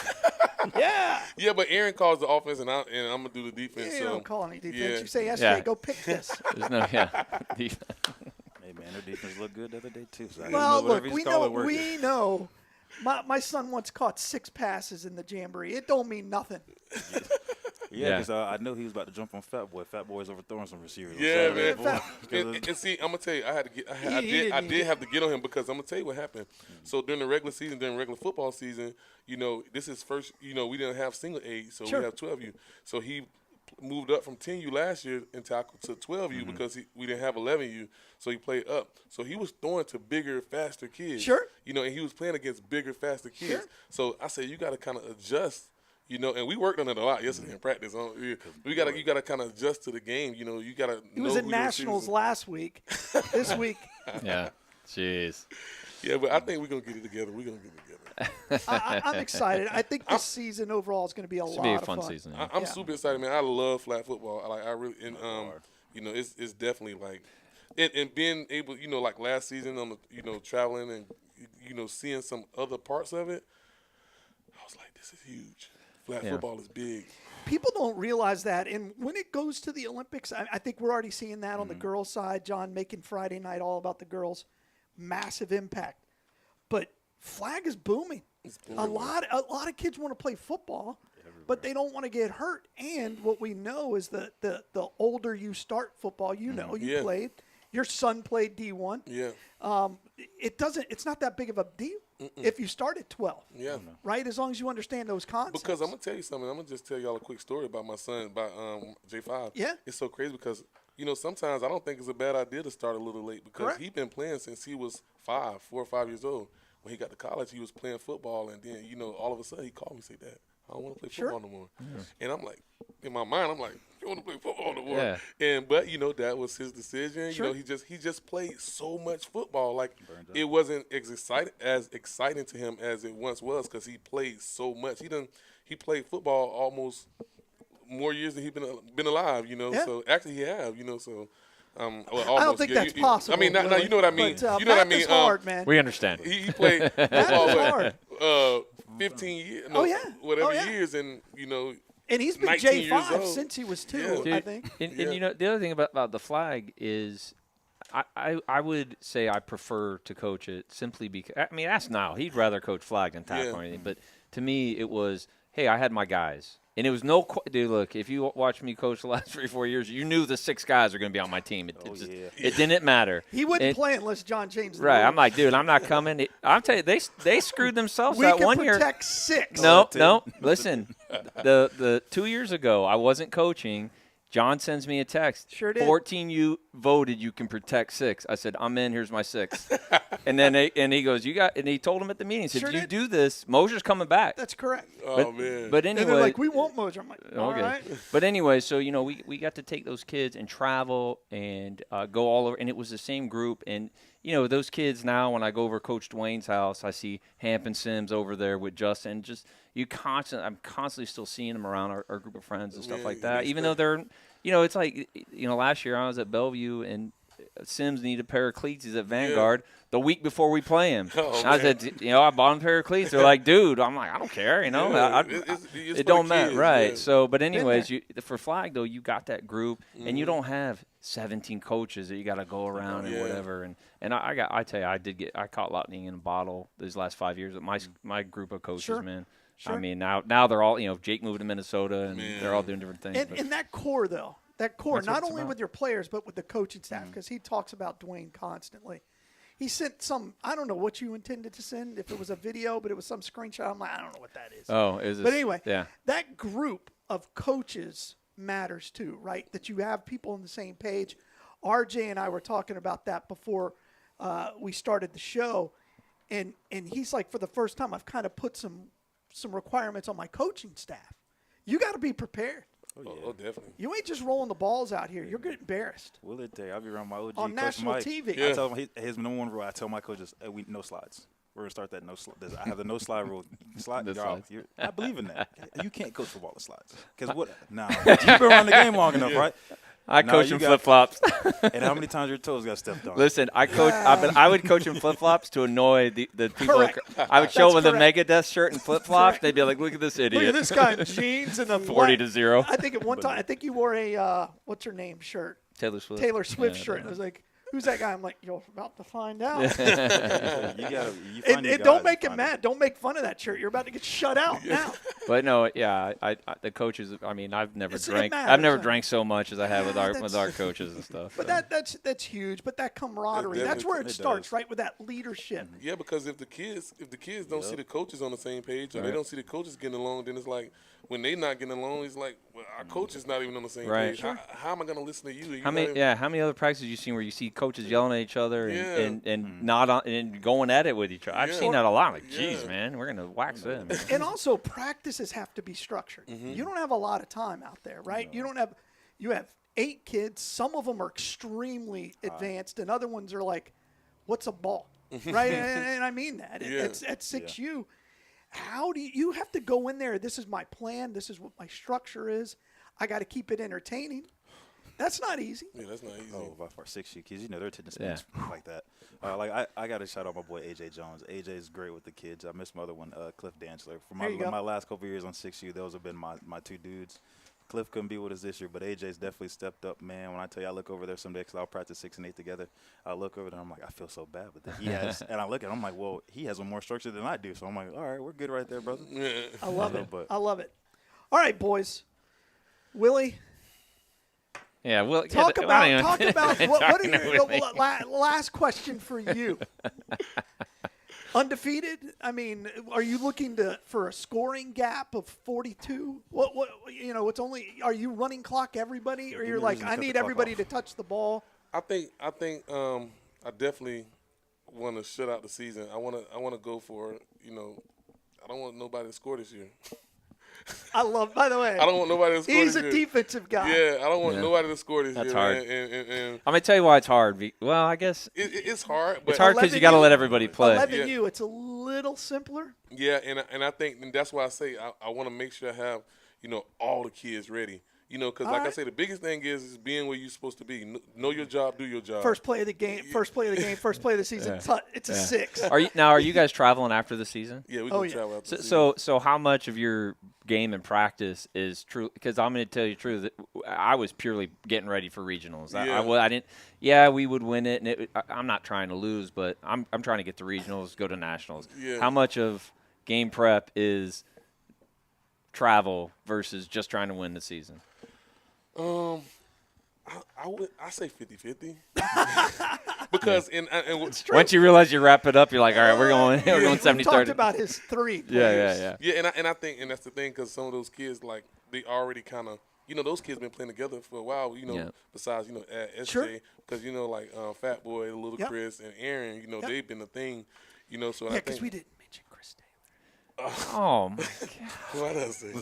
yeah. yeah, but Aaron calls the offense, and I'm gonna do the defense. You so don't call any defense. yeah. You say, SJ, Yeah. go pick this. there's no yeah. Hey man, their defense looked good the other day too. So Well, whatever look, he's calling working. we know. My son once caught 6 passes in the jamboree. It don't mean nothing. Yeah, Yeah. because I know he was about to jump on Fat Boy. Fat Boy's overthrowing some receivers. on Yeah, Saturday, man. boy. And see, I'm gonna tell you, He I didn't did have to get on him because I'm gonna tell you what happened. So during the regular season, during regular football season, this is first. we didn't have single A, so Sure. we have 12U. So he moved up from 10U last year and tackled to 12U because we didn't have 11U, so he played up. So he was throwing to bigger, faster kids. Sure. And he was playing against bigger, faster kids. Sure. So I said, you got to kind of adjust. And we worked on it a lot yesterday in practice. You gotta kind of adjust to the game. You gotta. He was know at who the Nationals receivers are. last week. This week, Yeah. Jeez. Yeah, but I think we're gonna get it together. I'm excited. I think this season overall is going to be a It's lot gonna be a of fun fun. season. I'm Yeah. super excited, man. I love flag football. I really and it's definitely like, and being able, like last season on the traveling and seeing some other parts of it, I was like, this is huge. Flag football is big. People don't realize that. And when it goes to the Olympics, I think we're already seeing that on the girls' side. John making Friday night all about the girls. Massive impact. But flag is booming. A lot of kids want to play football, but they don't want to get hurt. And what we know is that the older you start football, you Yeah. played. Your son played D1. Yeah. It's not that big of a deal if you start at 12. Yeah. Right? As long as you understand those concepts. Because I'm gonna tell you something. I'm gonna just tell y'all a quick story about my son, about J5. Yeah. It's so crazy because sometimes I don't think it's a bad idea to start a little late because Correct. he's been playing since he was 4 or 5 years old. When he got to college, he was playing football, and then all of a sudden he called me and said, "Dad, I don't want to play Sure. football no more." And I'm like, in my mind, I'm like, "You want to play football no more?" Yeah. But that was his decision. Sure. He just played so much football, like it wasn't as exciting to him as it once was because he played so much. He played football almost more years than he's been alive. Yeah. So actually he have. So. I don't think that's you- possible. I mean, now you know what I mean. But, you know what I math mean. is hard, man. We understand. He played Math football is what, hard. 15 years, Oh, yeah. years, and And he's been 19 years J5 old. since he was 2, Yeah. I think. And the other thing about the flag is I would say I prefer to coach it simply because, I mean, ask Niall. He'd rather coach flag than tackle Yeah. or anything. But to me, it was, hey, I had my guys. And it was dude, look, if you watched me coach the last 3 or 4 years, you knew the 6 guys are going to be on my team. It didn't matter. He wouldn't And- play unless John changed the Right. rules. I'm like, dude, I'm not coming. I'm telling you, they screwed themselves we that can one year. protect 6. No. Listen, the 2 years ago, I wasn't coaching. John sends me a text. Sure did. 14 you voted you can protect 6. I said, I'm in. Here's my 6. And then he goes, and he told him at the meeting. He said, Sure you did. do this, Mosier's coming back. That's correct. oh man. But And anyway, they're like, we want Moser. I'm like, all okay. right. But anyway, so we got to take those kids and travel and go all over, and it was the same group. And those kids now, when I go over Coach Dwayne's house, I see Hamp and Sims over there with Justin. Just I'm constantly still seeing them around our group of friends and stuff Yeah, like you that. Even though they're, it's like last year I was at Bellevue and Sims needed a pair of cleats. He's at Vanguard. The week before we play him, Oh, I said, I bought him a pair of cleats. They're like, dude, I'm like, I don't care, Yeah, it's it for don't the matter, kids, right? yeah. So, but anyways, for flag though, you got that group, and Mm-hmm. you don't have 17 coaches that you got to go around and Yeah. whatever. And I tell you, I caught lightning in a bottle these last 5 years. My group of coaches, Sure. man. Sure. I mean, now they're all, Jake moved to Minnesota, and Man. they're all doing different things. but- And that core, though, That's what not it's only about. with your players, but with the coaching staff, because he talks about Dwayne constantly. He sent I don't know what you intended to send, if it was a video, but it was some screenshot. I'm like, I don't know what that is. oh, is this? But anyway, yeah. that group of coaches matters too, right? That you have people on the same page. RJ and I were talking about that before we started the show, and he's like, for the first time, I've kind of put some requirements on my coaching staff. You got to be prepared. Oh, definitely. You ain't just rolling the balls out here. You're getting embarrassed. Will it tell you? I'll be around my OG On Coach national Mike. TV. I tell him his number one rule. I tell my coaches, hey, no slides. We're gonna start that I have the no slide rule. Slide, No slides. I believe in that. You can't coach football with slides. Because what? Nah, you've been around the game long enough, right? I coach in flip flops. And how many times your toes got stepped on? Listen, I would coach in flip flops to annoy the people. Correct. I would show them with a correct. Megadeth shirt and flip flops. They'd be like, "Look at this idiot." Look at this guy in jeans and a 40-0. I think at one time, I think you wore a what's her name shirt, Taylor Swift. Taylor Swift Yeah, shirt. And I was like, "Who's that guy?" I'm like, "You're about to find out." You find And your don't guys, make you him find mad. Don't make fun of that shirt. You're about to get shut out now. But no, yeah, I the coaches. I mean, I've never It drank. matters, I've never huh? drank so much as I have with that's- our coaches and stuff. But so. that's huge. But that camaraderie, It that's where it definitely starts, does. right? With that leadership. Yeah, because if the kids don't see the coaches on the same page, or they don't see the coaches getting along, then it's like when they not getting along, it's like, well, our coach is not even on the same Right. page. How am I going to listen to you? How many other practices you seen where you see coaches yelling at each other and Mm-hmm. not on and going at it with each other? I've Yeah. seen that a lot. Like, geez, Yeah. man, we're gonna wax them. And also, practices have to be structured. Mm-hmm. You don't have a lot of time out there, right? You have 8 kids. Some of them are extremely advanced, and other ones are like, "What's a ball?" Right? and I mean that. Yeah. It's at 6U. How do you have to go in there? This is my plan. This is what my structure is. I got to keep it entertaining. That's not easy. Yeah, that's not easy. Oh, by far 6U kids, they're taking the space like that. I got to shout out my boy AJ Jones. AJ is great with the kids. I miss my other one, Cliff Dantzler. For There you go. my last couple of years on 6U, those have been my 2 dudes. Cliff couldn't be with us this year, but AJ's definitely stepped up, man. When I tell you, I look over there someday because I'll practice 6 and 8 together. I look over there, and I'm like, I feel so bad, but then he has, and I look at him, I'm like, well, he has more structure than I do. So I'm like, all right, we're good right there, brother. I love it. But I love it. All right, boys. Willie, Yeah, well, talk yeah, about what are Talking to your Willie. last question for you. Undefeated? I mean, are you looking for a scoring gap of 42? What it's only, are you running clock everybody, or give you're me a like, reason to I cut the need clock everybody off. to touch the ball? I think I definitely want to shut out the season. I want to go for, I don't want nobody to score this year. I love, by the way, I don't want nobody to score he's this a year. defensive guy. Yeah, I don't want Yeah. nobody to score this That's year. hard. Man. And I'm gonna tell you why it's hard. Well, I guess it's hard. But it's hard because 11 you got to you- let everybody play. 11U, it's a little simpler. Yeah, and I think and that's why I say I want to make sure I have all the kids ready. Because All like I right. say, the biggest thing is being where you're supposed to be. Know your job, do your job. First play of the game, first play of the season. It's a 6. Are you guys traveling after the season? Yeah, we Oh, can yeah. travel out the So how much of your game and practice is true? Because I'm going to tell you the truth. That I was purely getting ready for regionals. Yeah. I didn't. Yeah, we would win it, and I'm not trying to lose, but I'm trying to get to regionals, go to nationals. Yeah. How much of game prep is travel versus just trying to win the season? I say 50-50. Because Once you realize you wrap it up, you're like, all right, we're going We've 70-30. talked about his 3 players. Yeah. yeah, and I think that's the thing because some of those kids like they already kind of those kids been playing together for a while. Yeah. Besides at SJ Sure. because like Fat Boy, Little Yep. Chris, and Aaron. Yep. They've been a thing. So Yeah, I because think we didn't mention Chris Taylor. Oh my what I say.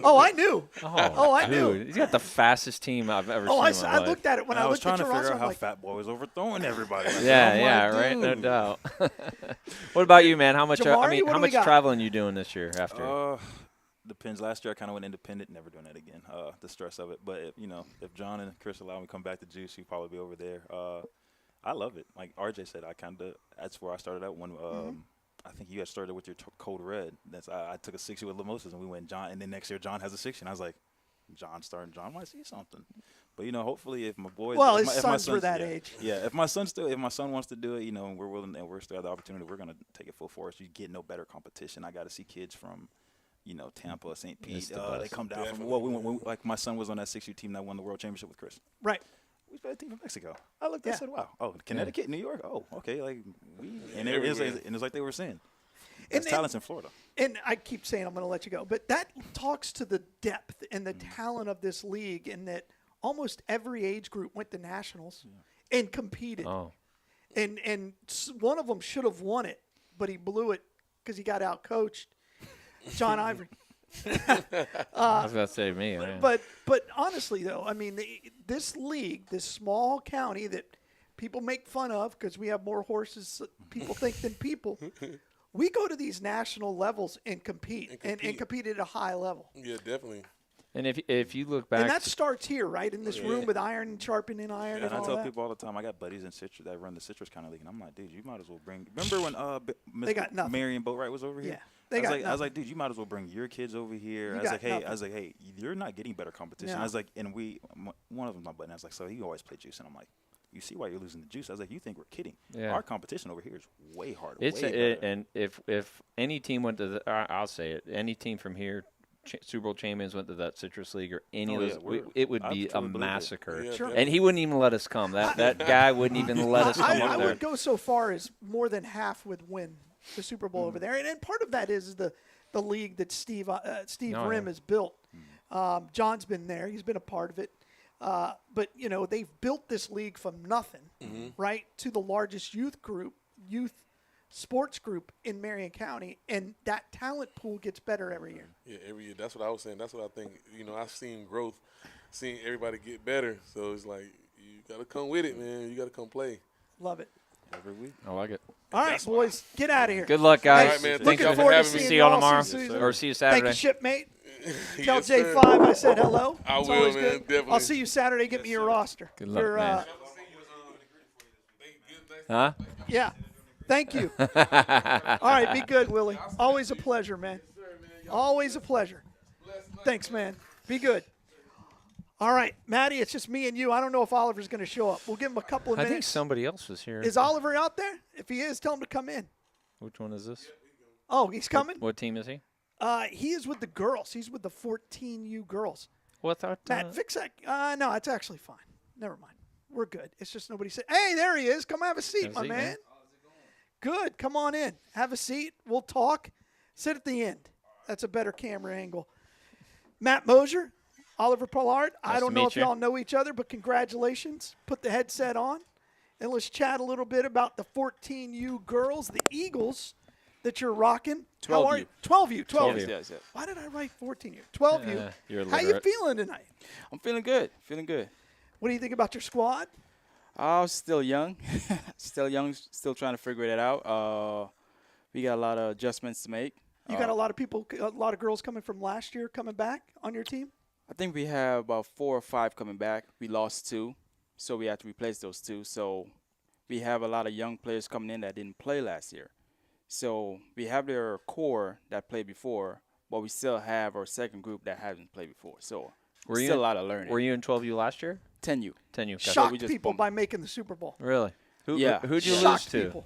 Oh, I knew. Oh, I knew. dude, he's got the fastest team I've ever Oh, seen. I in my looked at it when I I was looked trying at to your figure roster. out I'm how like, Fat Boy was overthrowing everybody. life. I'm Yeah, like, right, no dude. doubt. What about you, man? How much? Jamari, what how do we much got? traveling you doing this year after? Depends. Last year I kind of went independent, never doing that again. The stress of it. But if John and Chris allow me to come back to Juice, we'd probably be over there. I love it. Like RJ said, that's where I started out when I think you had started with your Code Red. I took a 6 with Mimosas and we went John, and then next year John has a 6, and I was like, John might see something. But hopefully if my boys, well, if his my sons were that yeah, age. Yeah, if my son wants to do it, and we're willing and we're still have the opportunity, we're gonna take it full force. You get no better competition. I got to see kids from, Tampa, St. Pete. They come down from. Well, like my son was on that 6U team that won the world championship with Chris. Right. We played a team from Mexico. I looked. I Yeah. said, "Wow, Connecticut, New York. Oh, okay." Like and it was like they were saying, there's talents in Florida. And I keep saying I'm going to let you go, but that talks to the depth and the talent of this league, in that almost every age group went to nationals and competed. Oh, And one of them should have won it, but he blew it because he got out coached. John Ivory. I was gonna say me. Man. But honestly, though, I mean, this league, this small county that people make fun of because we have more horses people think than people. We go to these national levels and compete and compete at a high level. Yeah, definitely. And if you look back, And that starts here, right, in this room with iron and sharpening iron And and I all tell that. people all the time, I got buddies in Citrus that run the Citrus kind of league, and I'm like, dude, you might as well bring. Remember when They got nothing. Marion Boatwright was over here? Yeah, they got I was nothing. like, dude, you might as well bring your kids over here. You I was got like, hey, nothing. you're not getting better competition. No. I was like, and one of them's my buddy. I was like, so he always played juice, and I'm like, you see why you're losing the juice? I was like, you think we're kidding? Yeah. Our competition over here is way harder. it's way better. and if any team went to I'll say it, any team from here. Super Bowl champions went to that Citrus League or any Oh, of yeah, those, it would I be a truly believe it. massacre. Yeah, Sure. And he wouldn't even let us come. That guy wouldn't even let us come I up there. would go so far as more than half would win the Super Bowl over there. And part of that is the league that Steve No, Rim yeah. has built. John's been there. He's been a part of it. But, they've built this league from nothing, right, to the largest youth sports group in Marion County. And that talent pool gets better every year. Yeah, every year. That's what I was saying. That's what I think. I've seen growth, seen everybody get better. So it's like you got to come with it, man. You got to come play. Love it. Every week. I like it. All right, boys, get out of here. Good luck, guys. All right, man. Thanks Thank Looking you forward for to having me. seeing See y'all all tomorrow, season. or see you Thank Saturday. you, shipmate. Tell Yes, sir. J5 I said hello. I It's will, always man, good. definitely. I'll see you Saturday. Get me your roster. Good luck, Your, man. Huh? Yeah. Thank you. All right, be good, Willie. Always a pleasure, man. Always a pleasure. Thanks, man. Be good. All right, Maddie, it's just me and you. I don't know if Oliver's going to show up. We'll give him a couple of I think minutes. somebody else was here. Is Oliver out there? If he is, tell him to come in. Which one is this? Oh, he's coming? What team is he? He is with the girls. He's with the 14U girls. Well, I thought. Matt, fix that. No, it's actually fine. Never mind. We're good. It's just nobody said, hey, there he is. Come have a seat, Have a my seat, man. man. Good. Come on in. Have a seat. We'll talk. Sit at the end. That's a better camera angle. Matt Mosier, Oliver Pollard. I Nice don't to know meet if you. y'all know each other, but congratulations. Put the headset on, and let's chat a little bit about the 14U girls, the Eagles that you're rocking. How 12U. are you? 12U. 12U. Yes. Why did I write 14U? 12U. You're How you illiterate. feeling tonight? I'm feeling good. Feeling good. What do you think about your squad? I'm still young. Still trying to figure that out. We got a lot of adjustments to make. You got a lot of girls coming from last year coming back on your team? I think we have about 4 or 5 coming back. We lost 2, so we have to replace those 2. So we have a lot of young players coming in that didn't play last year. So we have their core that played before, but we still have our second group that hasn't played before. So Were you still in- a lot of learning. Were you in 12U last year? 10U. 10U. Gotcha. Shocked we just people bumped. by making the Super Bowl. Really? Yeah. Who'd you lose Shocked to? people.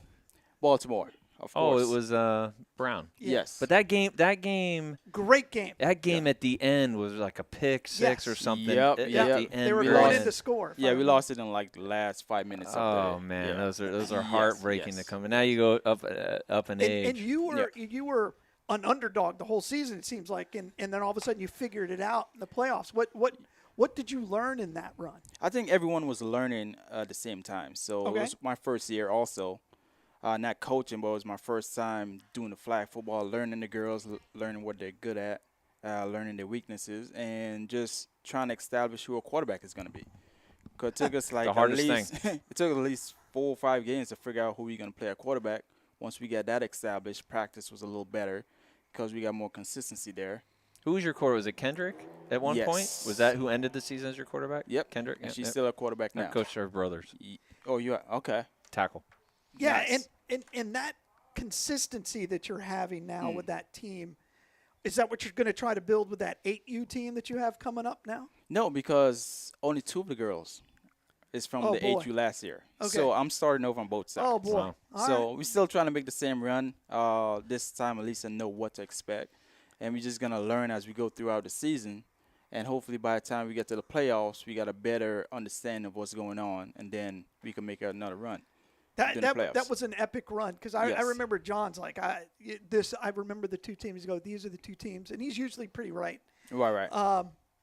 Baltimore, of Oh, course. it was Brown. Yes. But that game Great game. at the end was like a pick six Yes. or something. Yep, At yep. the end, They were we going lost. in to score. if I Yeah, we remember. lost it in like the last 5 minutes. Oh of the, man, yeah. those are Yes, heartbreaking yes. to come. And now you go up in age. And you were an underdog the whole season, it seems like, and then all of a sudden you figured it out in the playoffs. What did you learn in that run? I think everyone was learning at the same time. So Okay. it was my first year also. Not coaching, but it was my first time doing the flag football, learning the girls, learning what they're good at, learning their weaknesses, and just trying to establish who a quarterback is going to be. Because it took us like The hardest it took at least 4 or 5 games to figure out who we're going to play at quarterback. Once we got that established, practice was a little better because we got more consistency there. Who was your quarterback? Was it Kendrick at one Yes. point? Was that who ended the season as your quarterback? Yep. Kendrick. And Yep, she's yep. still a quarterback I now. coached our brothers. Oh, you are? Okay. Tackle. Yeah, Nice. and that consistency that you're having now with that team, is that what you're going to try to build with that 8U team that you have coming up now? No, because only 2 of the girls is from Oh, the boy. 8U last year. Okay. So I'm starting over on both sides. Oh, boy. Wow. All So right. we're still trying to make the same run. This time, at least I know what to expect. And we're just going to learn as we go throughout the season. And hopefully by the time we get to the playoffs, we got a better understanding of what's going on. And then we can make another run. That in the playoffs. that was an epic run because I Yes. remember John's like I remember the 2 teams. Go, these are the 2 teams, and he's usually pretty right. Right.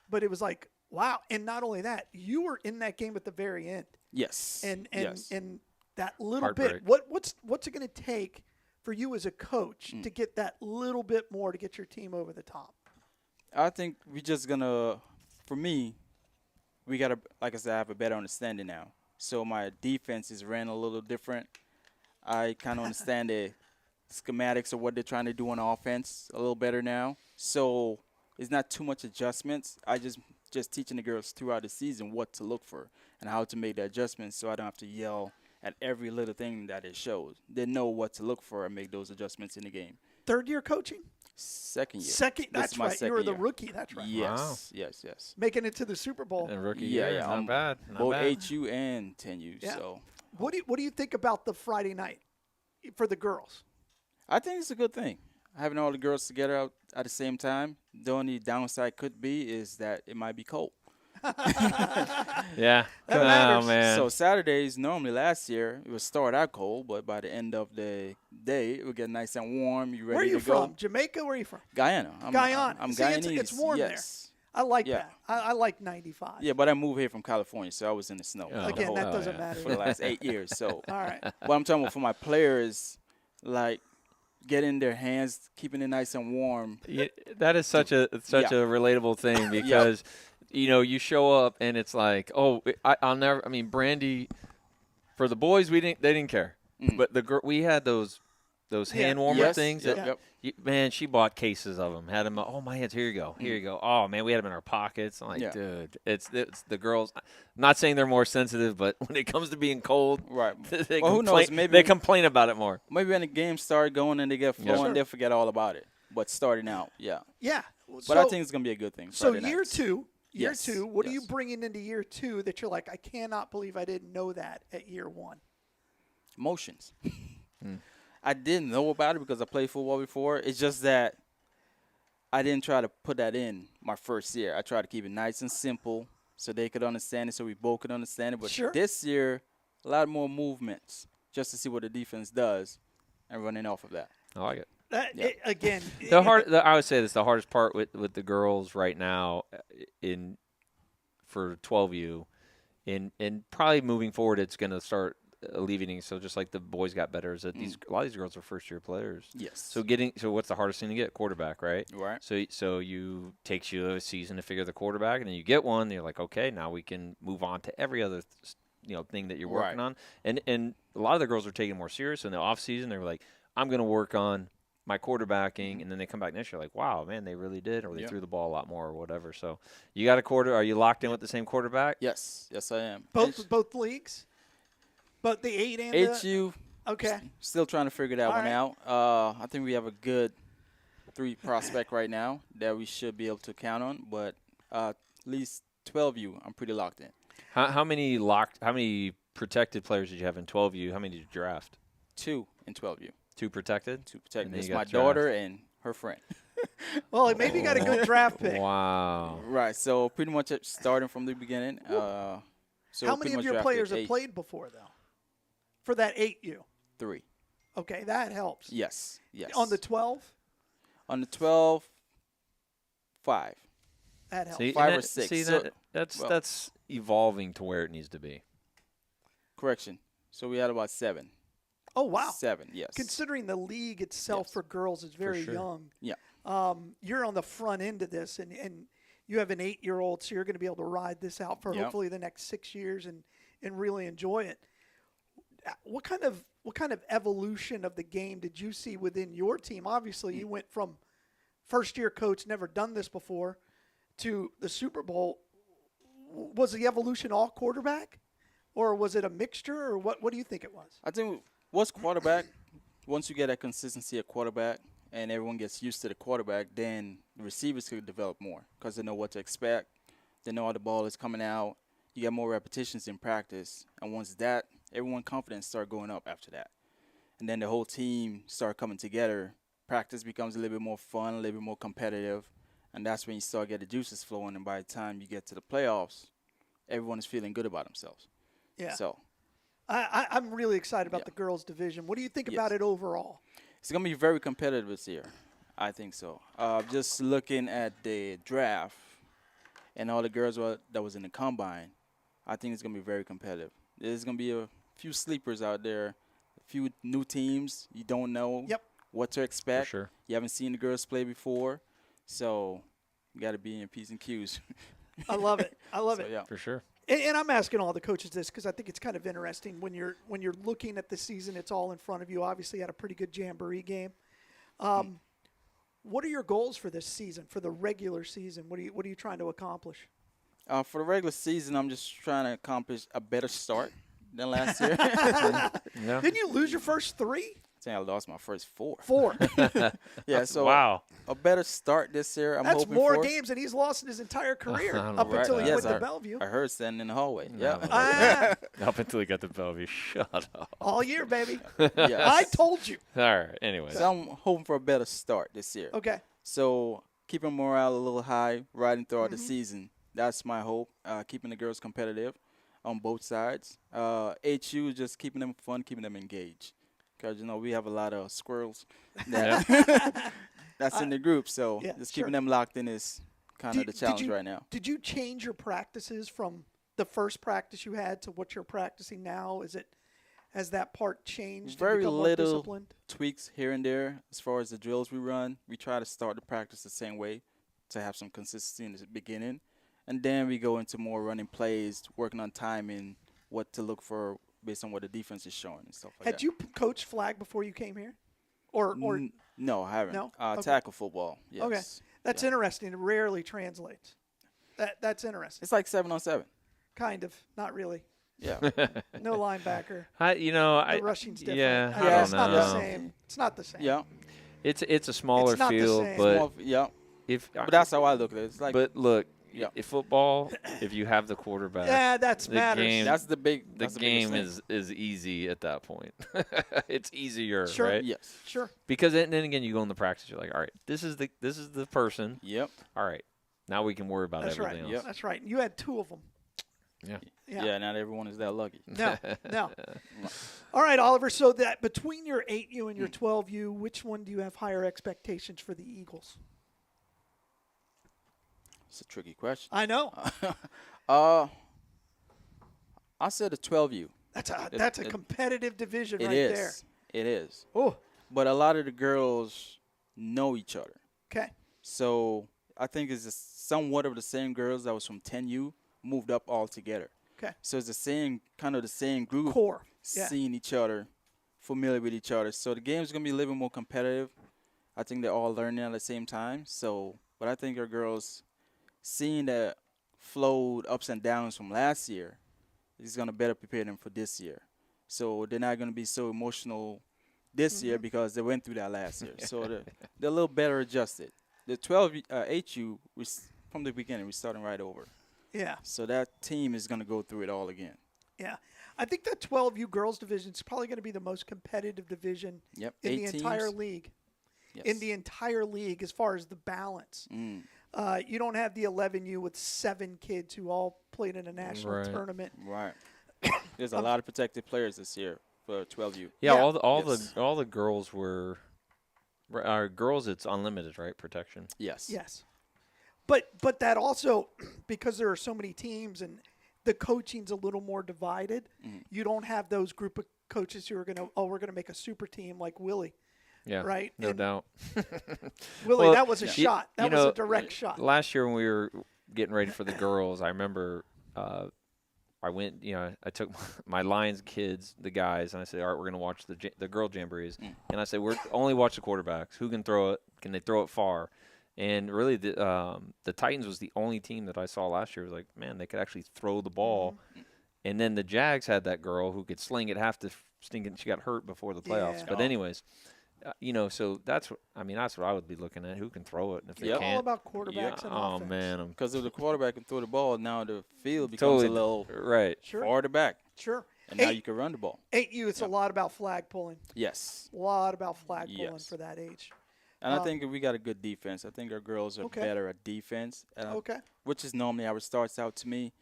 But it was like wow, and not only that, you were in that game at the very end, Yes. and yes. that little Heartbreak. bit. What's it going to take for you as a coach Mm. to get that little bit more to get your team over the top? I think we're just going to, for me, we got to, like I said, have a better understanding now So my defense is ran a little different. I kind of understand the schematics of what they're trying to do on offense a little better now. So it's not too much adjustments. I just teaching the girls throughout the season what to look for and how to make the adjustments so I don't have to yell at every little thing that it shows. They know what to look for and make those adjustments in the game. Third year coaching? Second year. Second, This that's is my right. You second were the year. rookie. That's right. Yes, yes. Making it to the Super Bowl. And rookie Yeah, year, yeah. not bad. Not Both bad. HU and 10U. Yeah. So What do you think about the Friday night for the girls? I think it's a good thing. Having all the girls together out at the same time. The only downside could be is that it might be cold. Yeah. That Oh, matters. man. So Saturdays, normally last year, it would start out cold, but by the end of the day, it would get nice and warm. You ready Where are you to go? from? Jamaica? Where are you from? Guyana. Guyana. I'm See, Guyanese. it's warm there. yes. I like Yeah. that. I like 95. Yeah, but I moved here from California, so I was in the snow. Oh. the Again, whole- that doesn't yeah. matter. for the last 8 years. So All right. what I'm talking about for my players, like getting their hands, keeping it nice and warm. Yeah, that is such a relatable thing because you show up and it's like, oh, I'll never. I mean, Brandy, for the boys, they didn't care, but we had those hand warmer Yes, things. yep, that, yep. Man, she bought cases of them. Had them. Oh, my hands. Here you go. Here you go. Oh man, we had them in our pockets. I'm like, Yeah. dude, it's the girls. I'm not saying they're more sensitive, but when it comes to being cold, Right. they Well, who complain, knows? Maybe they complain about it more. Maybe when the game start going and they get flowing, Sure. they'll forget all about it. But starting out, yeah. Yeah. But I think it's gonna be a good thing. so. Friday Year nights. two. Yes, What are you yes. bringing into year two that you're like, I cannot believe I didn't know that at year one? Emotions. I didn't know about it because I played football before. It's just that I didn't try to put that in my first year. I tried to keep it nice and simple so they could understand it, so we both could understand it. But Sure. this year, a lot more movements just to see what the defense does and running off of that. I like it. Again, I would say this the hardest part with the girls right now for 12U, and probably moving forward, it's going to start alleviating. So just like the boys got better, is that a lot of these girls are first year players. Yes. So what's the hardest thing to get? Quarterback, right? Right. So takes you a season to figure the quarterback, and then you get one. And you're like, okay, now we can move on to every other thing that you're working Right. on. And a lot of the girls are taking it more serious in the off season. They're like, I'm going to work on my quarterbacking, and then they come back next year like, wow, man, they really did, or they Yeah. threw the ball a lot more, or whatever. So you got are you locked in with the same quarterback? Yes. Yes, I am. both leagues, but the 8 and the HU, okay. still trying to figure that All one right. out. I think we have a good 3 prospect right now that we should be able to count on, but at least 12U, I'm pretty locked in. How many protected players did you have in 12U? How many did you draft? 2 in 12U. 2 protected? 2 protected. And then It's you my got daughter and her friend. Well, maybe you got a good draft pick. Wow. Right. So pretty much starting from the beginning. So How pretty many of much your drafted players have 8. played before, though? For that 8U. 3. Okay, that helps. Yes. Yes. On the 12, On the 12, 5. that helps. See, 5 and or 6. See, So- that's evolving to where it needs to be. Correction. So we had about 7. Oh, wow. 7, yes. Considering the league itself Yes. for girls is very sure. young. Yeah. You're on the front end of this, and you have an 8-year-old, so you're going to be able to ride this out for Yep. hopefully the next 6 years and really enjoy it. What kind of evolution of the game did you see within your team? Obviously, you went from first-year coach, never done this before, to the Super Bowl. Was the evolution all quarterback, or was it a mixture, or what do you think it was? I think what's quarterback, once you get that consistency at quarterback and everyone gets used to the quarterback, then the receivers could develop more because they know what to expect. They know how the ball is coming out. You get more repetitions in practice. And once that, everyone's confidence start going up after that. And then the whole team start coming together. Practice becomes a little bit more fun, a little bit more competitive. And that's when you start getting the juices flowing. And by the time you get to the playoffs, everyone is feeling good about themselves. Yeah. So I'm really excited about Yeah. the girls division. What do you think Yes. about it overall? it's going to be very competitive this year. I think so. Just looking at the draft and all the girls that was in the combine, I think it's going to be very competitive. There's going to be a few sleepers out there, a few new teams you don't know Yep. what to expect. sure. You haven't seen the girls play before, so you got to be in P's and Q's. I love it. I love So, it. yeah. For sure. And I'm asking all the coaches this because I think it's kind of interesting when you're looking at the season. It's all in front of you. Obviously, had a pretty good jamboree game. What are your goals for this season, for the regular season? What are you trying to accomplish? For the regular season, I'm just trying to accomplish a better start than last year. Yeah. Didn't you lose your first 3? I think I lost my first 4. 4. Yeah, so Wow. a better start this year. I'm That's hoping more for. games than he's lost in his entire career I don't up know until about he that. went to I, Bellevue. I heard standing in the hallway. No. Yeah. Ah, Up until he got to Bellevue. Shut up. all year, baby. Yes. I told you. All right. Anyways. So I'm hoping for a better start this year. Okay. So keeping morale a little high, riding throughout the season. That's my hope. Keeping the girls competitive on both sides. HU is just keeping them fun, keeping them engaged. Because, we have a lot of squirrels that's in the group. So Yeah, just sure. keeping them locked in is kind of the challenge right now. Did you change your practices from the first practice you had to what you're practicing now? Has that part changed? Very and become more little disciplined? tweaks here and there as far as the drills we run. We try to start the practice the same way to have some consistency in the beginning. And then we go into more running plays, working on timing, what to look for based on what the defense is showing and stuff like that. Had you coached flag before you came here? Or No, I haven't. No? Okay. Tackle football, yes. Okay. That's interesting. It rarely translates. That's interesting. It's like 7-on-7. Kind of. Not really. Yeah. No linebacker. The rushing's different. Yeah, I Yeah, don't it's not the know. same. It's not the same. Yeah. It's a smaller It's not the field, same. but Yeah. if But that's how I look at it. It's like but look, Yeah. if football, if you have the quarterback, Yeah, that's the matters. game, that's the big the that's the biggest game thing. is easy at that point. It's easier, Sure. right? Yes. Sure. Because then again, you go in the practice, you're like, all right, this is the person. Yep. All right, now we can worry about That's right. everything else. That's right. You had 2 of them. Yeah. Yeah. Not everyone is that lucky. No. No. All right, Oliver. So that between your 8U and your 12U, which one do you have higher expectations for the Eagles? It's a tricky question. I know. I said a 12U. That's a competitive division It right is. there. It is. Oh. But a lot of the girls know each other. Okay. So I think it's just somewhat of the same girls that was from 10U moved up all together. Okay. So it's the same group Core. Yeah. seeing each other, familiar with each other. So the game's gonna be a little bit more competitive. I think they're all learning at the same time. So, but I think our girls seeing the flowed ups and downs from last year is gonna better prepare them for this year. So they're not gonna be so emotional this year because they went through that last year. So they're a little better adjusted. The 12 HU from the beginning we're starting right over. Yeah. So that team is gonna go through it all again. Yeah. I think that 12U girls division is probably going to be the most competitive division Yep. in 8 the entire teams. league. Yes. In the entire league as far as the balance. You don't have the 11U with 7 kids who all played in a national Right. tournament. Right. There's a lot of protected players this year for 12U. Yeah, Yeah. all the girls were our girls. It's unlimited, right? Protection. Yes. Yes. But that also, because there are so many teams and the coaching's a little more divided, you don't have those group of coaches who are going to, we're going to make a super team like Willie. Yeah, Right, No and- doubt. Willie, Well, that was a shot. That was a direct shot. Last year when we were getting ready for the girls, I remember I went, I took my Lions kids, the guys, and I said, all right, we're going to watch the girl jamborees. And I said, we're only watch the quarterbacks. Who can throw it? Can they throw it far? And really, the Titans was the only team that I saw last year. It was like, man, they could actually throw the ball. And then the Jags had that girl who could sling it half the stinking. She got hurt before the playoffs. Yeah. But anyways, so that's what I would be looking at. Who can throw it? And if they Yep. All can't, about quarterbacks and oh offense. man, Because if the quarterback can throw the ball, now the field becomes totally a little right. Sure. farther back. Sure. And now Eight- you can run the ball. 8U, it's a lot about flag pulling. Yes. A lot about flag pulling Yes. for that age. And I think we got a good defense. I think our girls are Okay. better at defense. Okay. Which is normally how it starts out to me.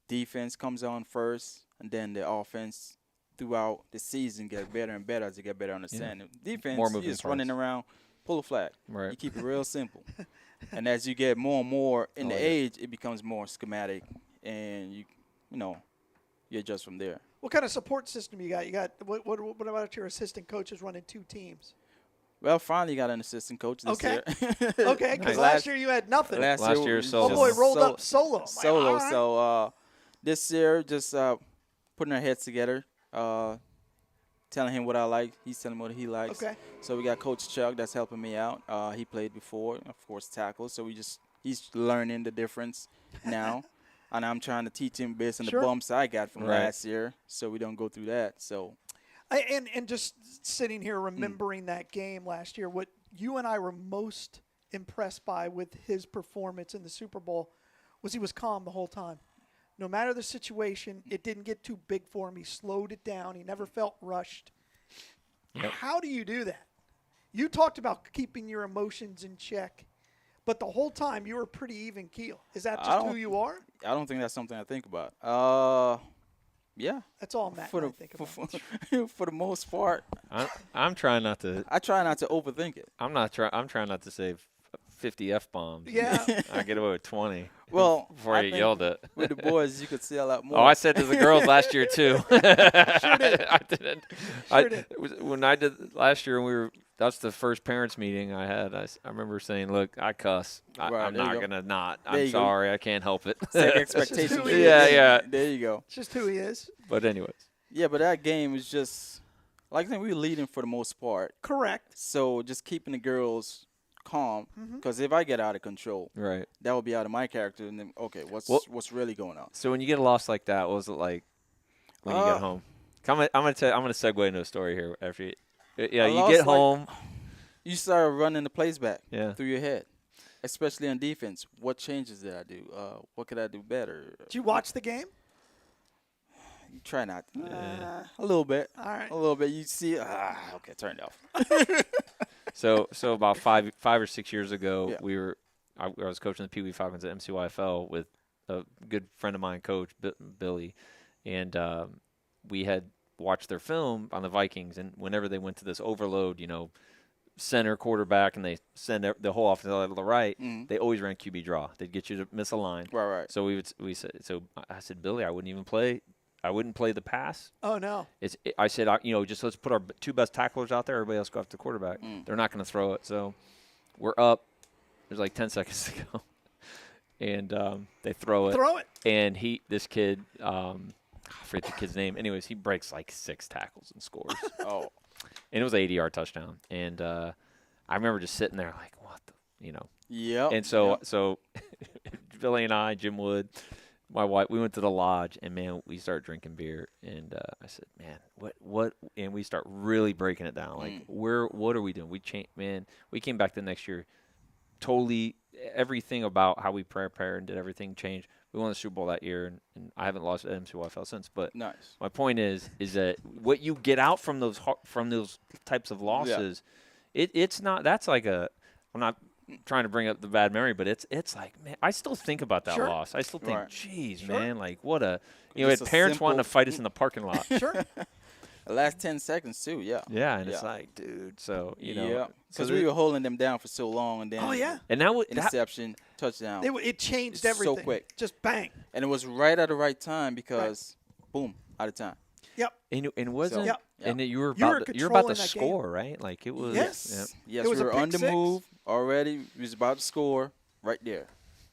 Defense comes on first, and then the offense throughout the season gets better and better as they get better understanding. Defense, More you're moving just running parts. around, pull a flag. Right. You keep it real simple. And as you get more and more in the yeah. age, it becomes more schematic, and you adjust from there. What kind of support system you got? What about your assistant coaches running 2 teams? Well, finally got an assistant coach this Okay. year. Okay, because Nice. last year you had nothing. Last year, was solo. Oh, boy, just rolled up solo. I'm like, Solo. all right. So this year, just putting our heads together, telling him what I like. He's telling me what he likes. Okay. So we got Coach Chuck that's helping me out. He played before, of course, tackle. So he's learning the difference now. And I'm trying to teach him based on Sure. the bumps I got from Right. last year, so we don't go through that. So And just sitting here remembering that game last year, what you and I were most impressed by with his performance in the Super Bowl was he was calm the whole time. No matter the situation, it didn't get too big for him. He slowed it down. He never felt rushed. Yep. How do you do that? You talked about keeping your emotions in check, but the whole time you were pretty even keel. Is that I just who don't- you are? I don't think that's something I think about. Yeah. That's all Matt For and I the think about. for the most part, I'm trying not to. I try not to overthink it. I'm trying not to say 50 f-bombs. Yeah. I get away with 20. Well, before I you think yelled it. with the boys, you could see a lot more. Oh, I said to the girls last year too. Sure did. I didn't. Sure did. When I did last year, when that's the first parents meeting I had. I remember saying, "Look, I cuss. Right, I'm there you not go. gonna not. There I'm you go. sorry. I can't help it." Set expectations. who he Yeah, yeah. There you go. It's just who he is. But anyways, Yeah, but that game was just like I think we were leading for the most part. Correct. So just keeping the girls calm, because if I get out of control, right. that would be out of my character. And then okay, Well- what's really going on? So when you get a loss like that, what was it like when you Uh, get home? I'm gonna segue into a story here after you. Yeah, A you loss get like- home. You start running the plays back Yeah. through your head, especially on defense. What changes did I do? What could I do better? Did you watch the game? You try not. A little bit. All right. A little bit. You see, okay, turn it off. So about five or 6 years ago, Yeah. I was coaching the Pee Wee Falcons at MCYFL with a good friend of mine, Coach Billy, and we had watched their film on the Vikings. And whenever they went to this overload, center quarterback, and they send the whole offense out to the right, they always ran QB draw. They'd get you to miss a line. Right. So I said, Billy, I wouldn't even play. I wouldn't play the pass. Oh, no. I said, just let's put our two best tacklers out there. Everybody else go after the quarterback. They're not going to throw it. So we're up. There's like 10 seconds to go. And they throw it. Throw it. And this kid, I forget the kid's name. Anyways, he breaks like 6 tackles and scores. Oh. And it was an 80-yard touchdown. And I remember just sitting there like, what the, Yep. And so Billy and I, Jim Wood, my wife, we went to the lodge, and man, we started drinking beer, and I said, man, what, and we start really breaking it down. Like, what are we doing? We came back the next year, totally everything about how we prepare and did everything changed. We won the Super Bowl that year, and I haven't lost at MCYFL since. But Nice. my point is that what you get out from those types of losses, it's not. That's like I'm not trying to bring up the bad memory, but it's like, man, I still think about that Sure. loss. I still think, Right. geez, Sure. man, like what a we Just had a parents wanting to simple- fight us in the parking lot. Sure. The last 10 seconds, too, yeah. Yeah, and it's Yeah. like, dude, so Yeah. Because we were holding them down for so long, and then Oh, yeah. and now interception, touchdown. It changed So everything. quick. Just bang. And it was right at the right time because, boom, out of time. Yep. and wasn't Yep. and you were You were about you're about to controlling that game. score, right? Like it was. Yes. Yes, It was we a were pick on the six. move already. We was about to score right there.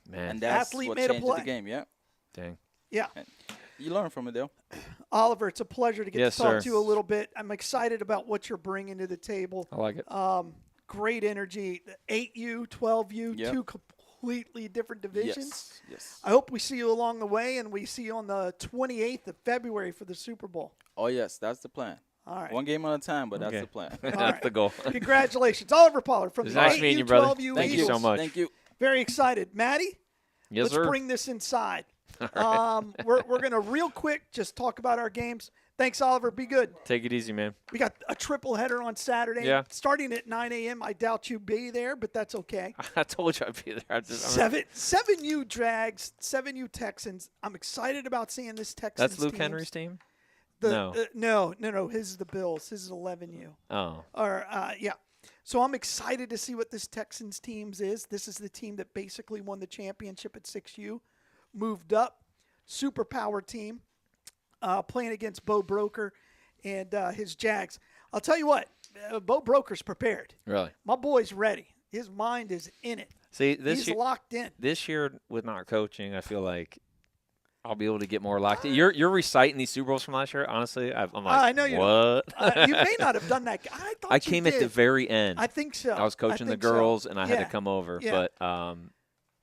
Yeah, man. And that's Athlete what made a changed play. the game, yeah. Dang. Yeah. You learn from it, though. Oliver, it's a pleasure to get Yes, to talk sir. to you a little bit. I'm excited about what you're bringing to the table. I like it. Great energy. 8U, 12U, Yep. two completely different divisions. Yes. I hope we see you along the way, and we see you on the 28th of February for the Super Bowl. Oh, yes, that's the plan. All right. One game at a time, but Okay. that's the plan. That's right. the goal. Congratulations. Oliver Pollard from It was the nice 8U, meeting you, brother. 12U Thank you Eagles. so much. Thank you. Very excited. Maddie, Yes, let's sir. bring this inside. We're going to real quick just talk about our games. Thanks, Oliver. Be good. Take it easy, man. We got a triple header on Saturday. Yeah. Starting at 9 a.m. I doubt you'll be there, but that's okay. I told you I'd be there. I'm Seven U Drags, 7U Texans. I'm excited about seeing this Texans That's Luke teams. Henry's team. No. No. His is the Bills. His is 11U. Oh, Yeah. So I'm excited to see what this Texans teams is. This is the team that basically won the championship at 6U, moved up, super power team, playing against Bo Broker and his Jags. I'll tell you what, Bo Broker's prepared. Really? My boy's ready. His mind is in it. See, He's locked in. This year with not coaching, I feel like I'll be able to get more locked in. You're reciting these Super Bowls from last year. Honestly, I'm like, I know you. What? You may not have done that. I thought I you came did. at the very end. I think so. I was coaching the think so. girls, and I had Yeah. to come over. Yeah. But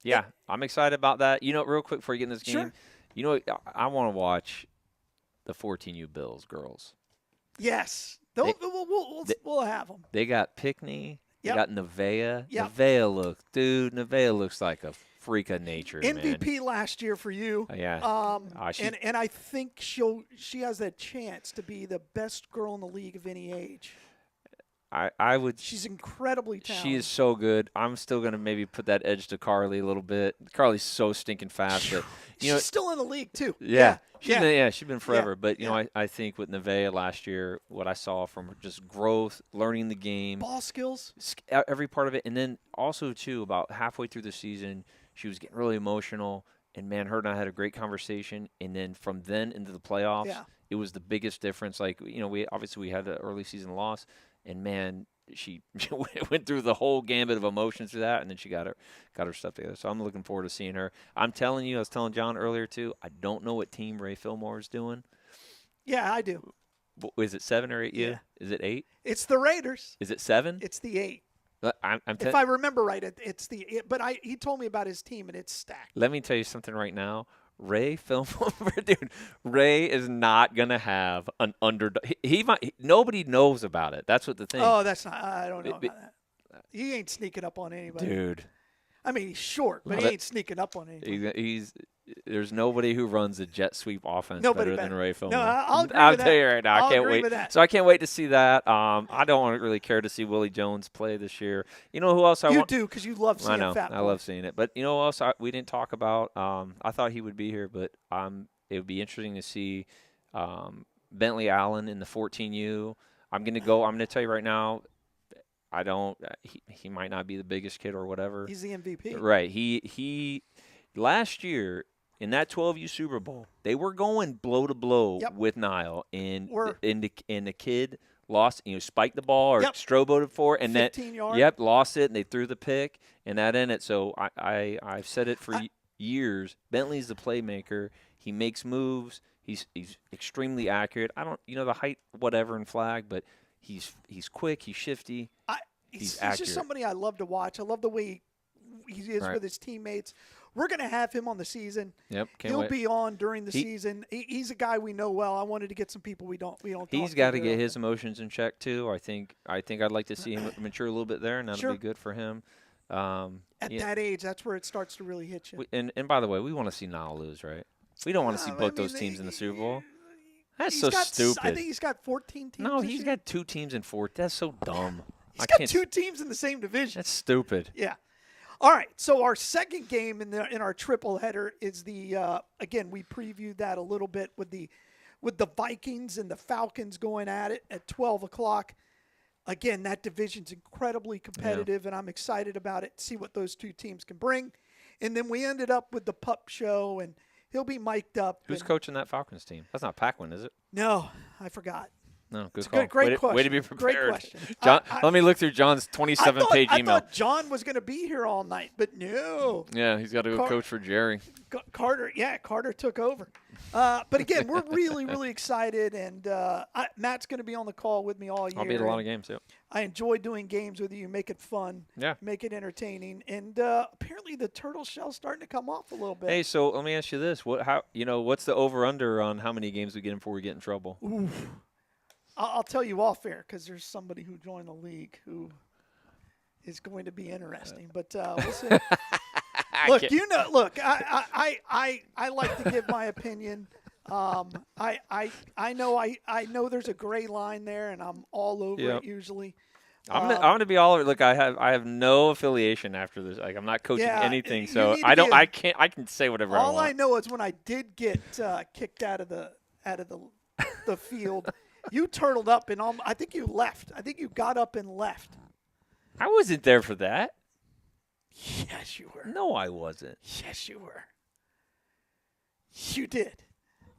yeah, I'm excited about that. You know, real quick before you get in this game, Sure. you know, I want to watch the 14U Bills girls. Yes. We'll have them. They got Pickney. Yep. They got Nevaeh. Yep. Nevaeh looks like a freak of nature, MVP last year for you. Yeah. And I think she has that chance to be the best girl in the league of any age. I would. She's incredibly talented. She is so good. I'm still gonna maybe put that edge to Carly a little bit. Carly's so stinking fast, but you know, she's still in the league too. Yeah. Yeah. She's been forever. Yeah. But, you know, I think with Nevaeh last year, what I saw from her, just growth, learning the game. Ball skills. Every part of it. And then also, too, about halfway through the season, she was getting really emotional. And, man, her and I had a great conversation. And then from then into the playoffs, it was the biggest difference. Like, you know, we had the early season loss. And, man, she went through the whole gambit of emotions through that, and then she got her stuff together. So I'm looking forward to seeing her. I'm telling you, I was telling John earlier too, I don't know what team Ray Fillmore is doing. Yeah, I do. Is it 7 or 8? Yeah. Is it 8? It's the Raiders. Is it 7? It's the 8. If I remember right, it's the. But he told me about his team, and it's stacked. Let me tell you something right now. Ray Fillmore, dude. Ray is not gonna have an underdog. He might. Nobody knows about it. That's what the thing. Oh, that's not. I don't know about that. He ain't sneaking up on anybody, dude. I mean, he's short, but he ain't sneaking up on anybody. There's nobody who runs a jet sweep offense Nobody better than Ray Fillmore. No, I'll agree I'll with tell that. you right now, I can't agree wait. with that. So I can't wait to see that. I don't really care to see Willie Jones play this year. You know who else I want? You do, because you love seeing I know. Fat I Boy. love seeing it. But you know what else we didn't talk about? I thought he would be here, but it would be interesting to see Bentley Allen in the 14U. I'm going to tell you right now, he might not be the biggest kid or whatever. He's the MVP. Right. He last year in that 12U Super Bowl, they were going blow to blow with Niall, and the kid lost, spiked the ball or stroboed for it, and 15 yards. Lost it, and they threw the pick, and that ended. So I've said it for years. Bentley's the playmaker. He makes moves. He's extremely accurate. I don't, the height, whatever, in flag, but he's quick. He's shifty. He's accurate. Just somebody I love to watch. I love the way he is with his teammates. We're going to have him on the season. Yep, He'll be on during the season. He's a guy we know well. I wanted to get some people we don't. He's got to get his emotions in check too. I think I'd like to see him mature a little bit there, and that'll be good for him. At that age, that's where it starts to really hit you. And by the way, we want to see Niall lose, right? We don't want to see both those teams in the Super Bowl. That's so stupid. I think he's got 14 teams. No, he's got 2 teams in 4. That's so dumb. He's got 2 teams in the same division. That's stupid. Yeah. All right. So our second game in our triple header is the again, we previewed that a little bit with the Vikings and the Falcons going at it at 12 o'clock. Again, that division's incredibly competitive, and I'm excited about it. See what those 2 teams can bring. And then we ended up with the pup show, and he'll be mic'd up. Who's coaching that Falcons team? That's not Paquin, is it? No, I forgot. No, good it's call. Great question. Way to be prepared. Great question. John, let me look through John's 27-page email. I thought John was going to be here all night, but no. Yeah, he's got to go coach for Jerry. Carter took over. But again, we're really, really excited, and Matt's going to be on the call with me all year. I'll be at a lot of games, yeah. I enjoy doing games with you, make it fun, make it entertaining, and apparently the turtle shell's starting to come off a little bit. Hey, so let me ask you this: what's the over/under on how many games we get in before we get in trouble? Oof. I'll tell you off air because there's somebody who joined the league who is going to be interesting. But we'll see. I like to give my opinion. I know there's a gray line there, and I'm all over it usually. I'm gonna be all over. Look, I have no affiliation after this. Like, I'm not coaching anything, so I can say whatever I want. All I know is when I did get kicked out of the field. You turtled up, and I think you left. I think you got up and left. I wasn't there for that. Yes, you were. No, I wasn't. Yes, you were. You did.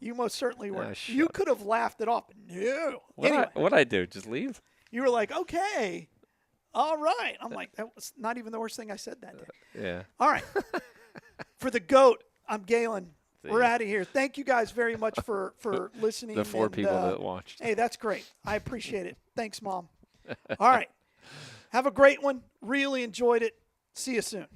You most certainly were. You could have laughed it off. No. What'd I do? Just leave? You were like, okay, all right. I'm like, that was not even the worst thing I said that day. Yeah. All right. For the GOAT, I'm Galen. See We're ya. out of here. Thank you guys very much for listening. The 4 and, people that watched. Hey, that's great. I appreciate it. Thanks, Mom. All right. Have a great one. Really enjoyed it. See you soon.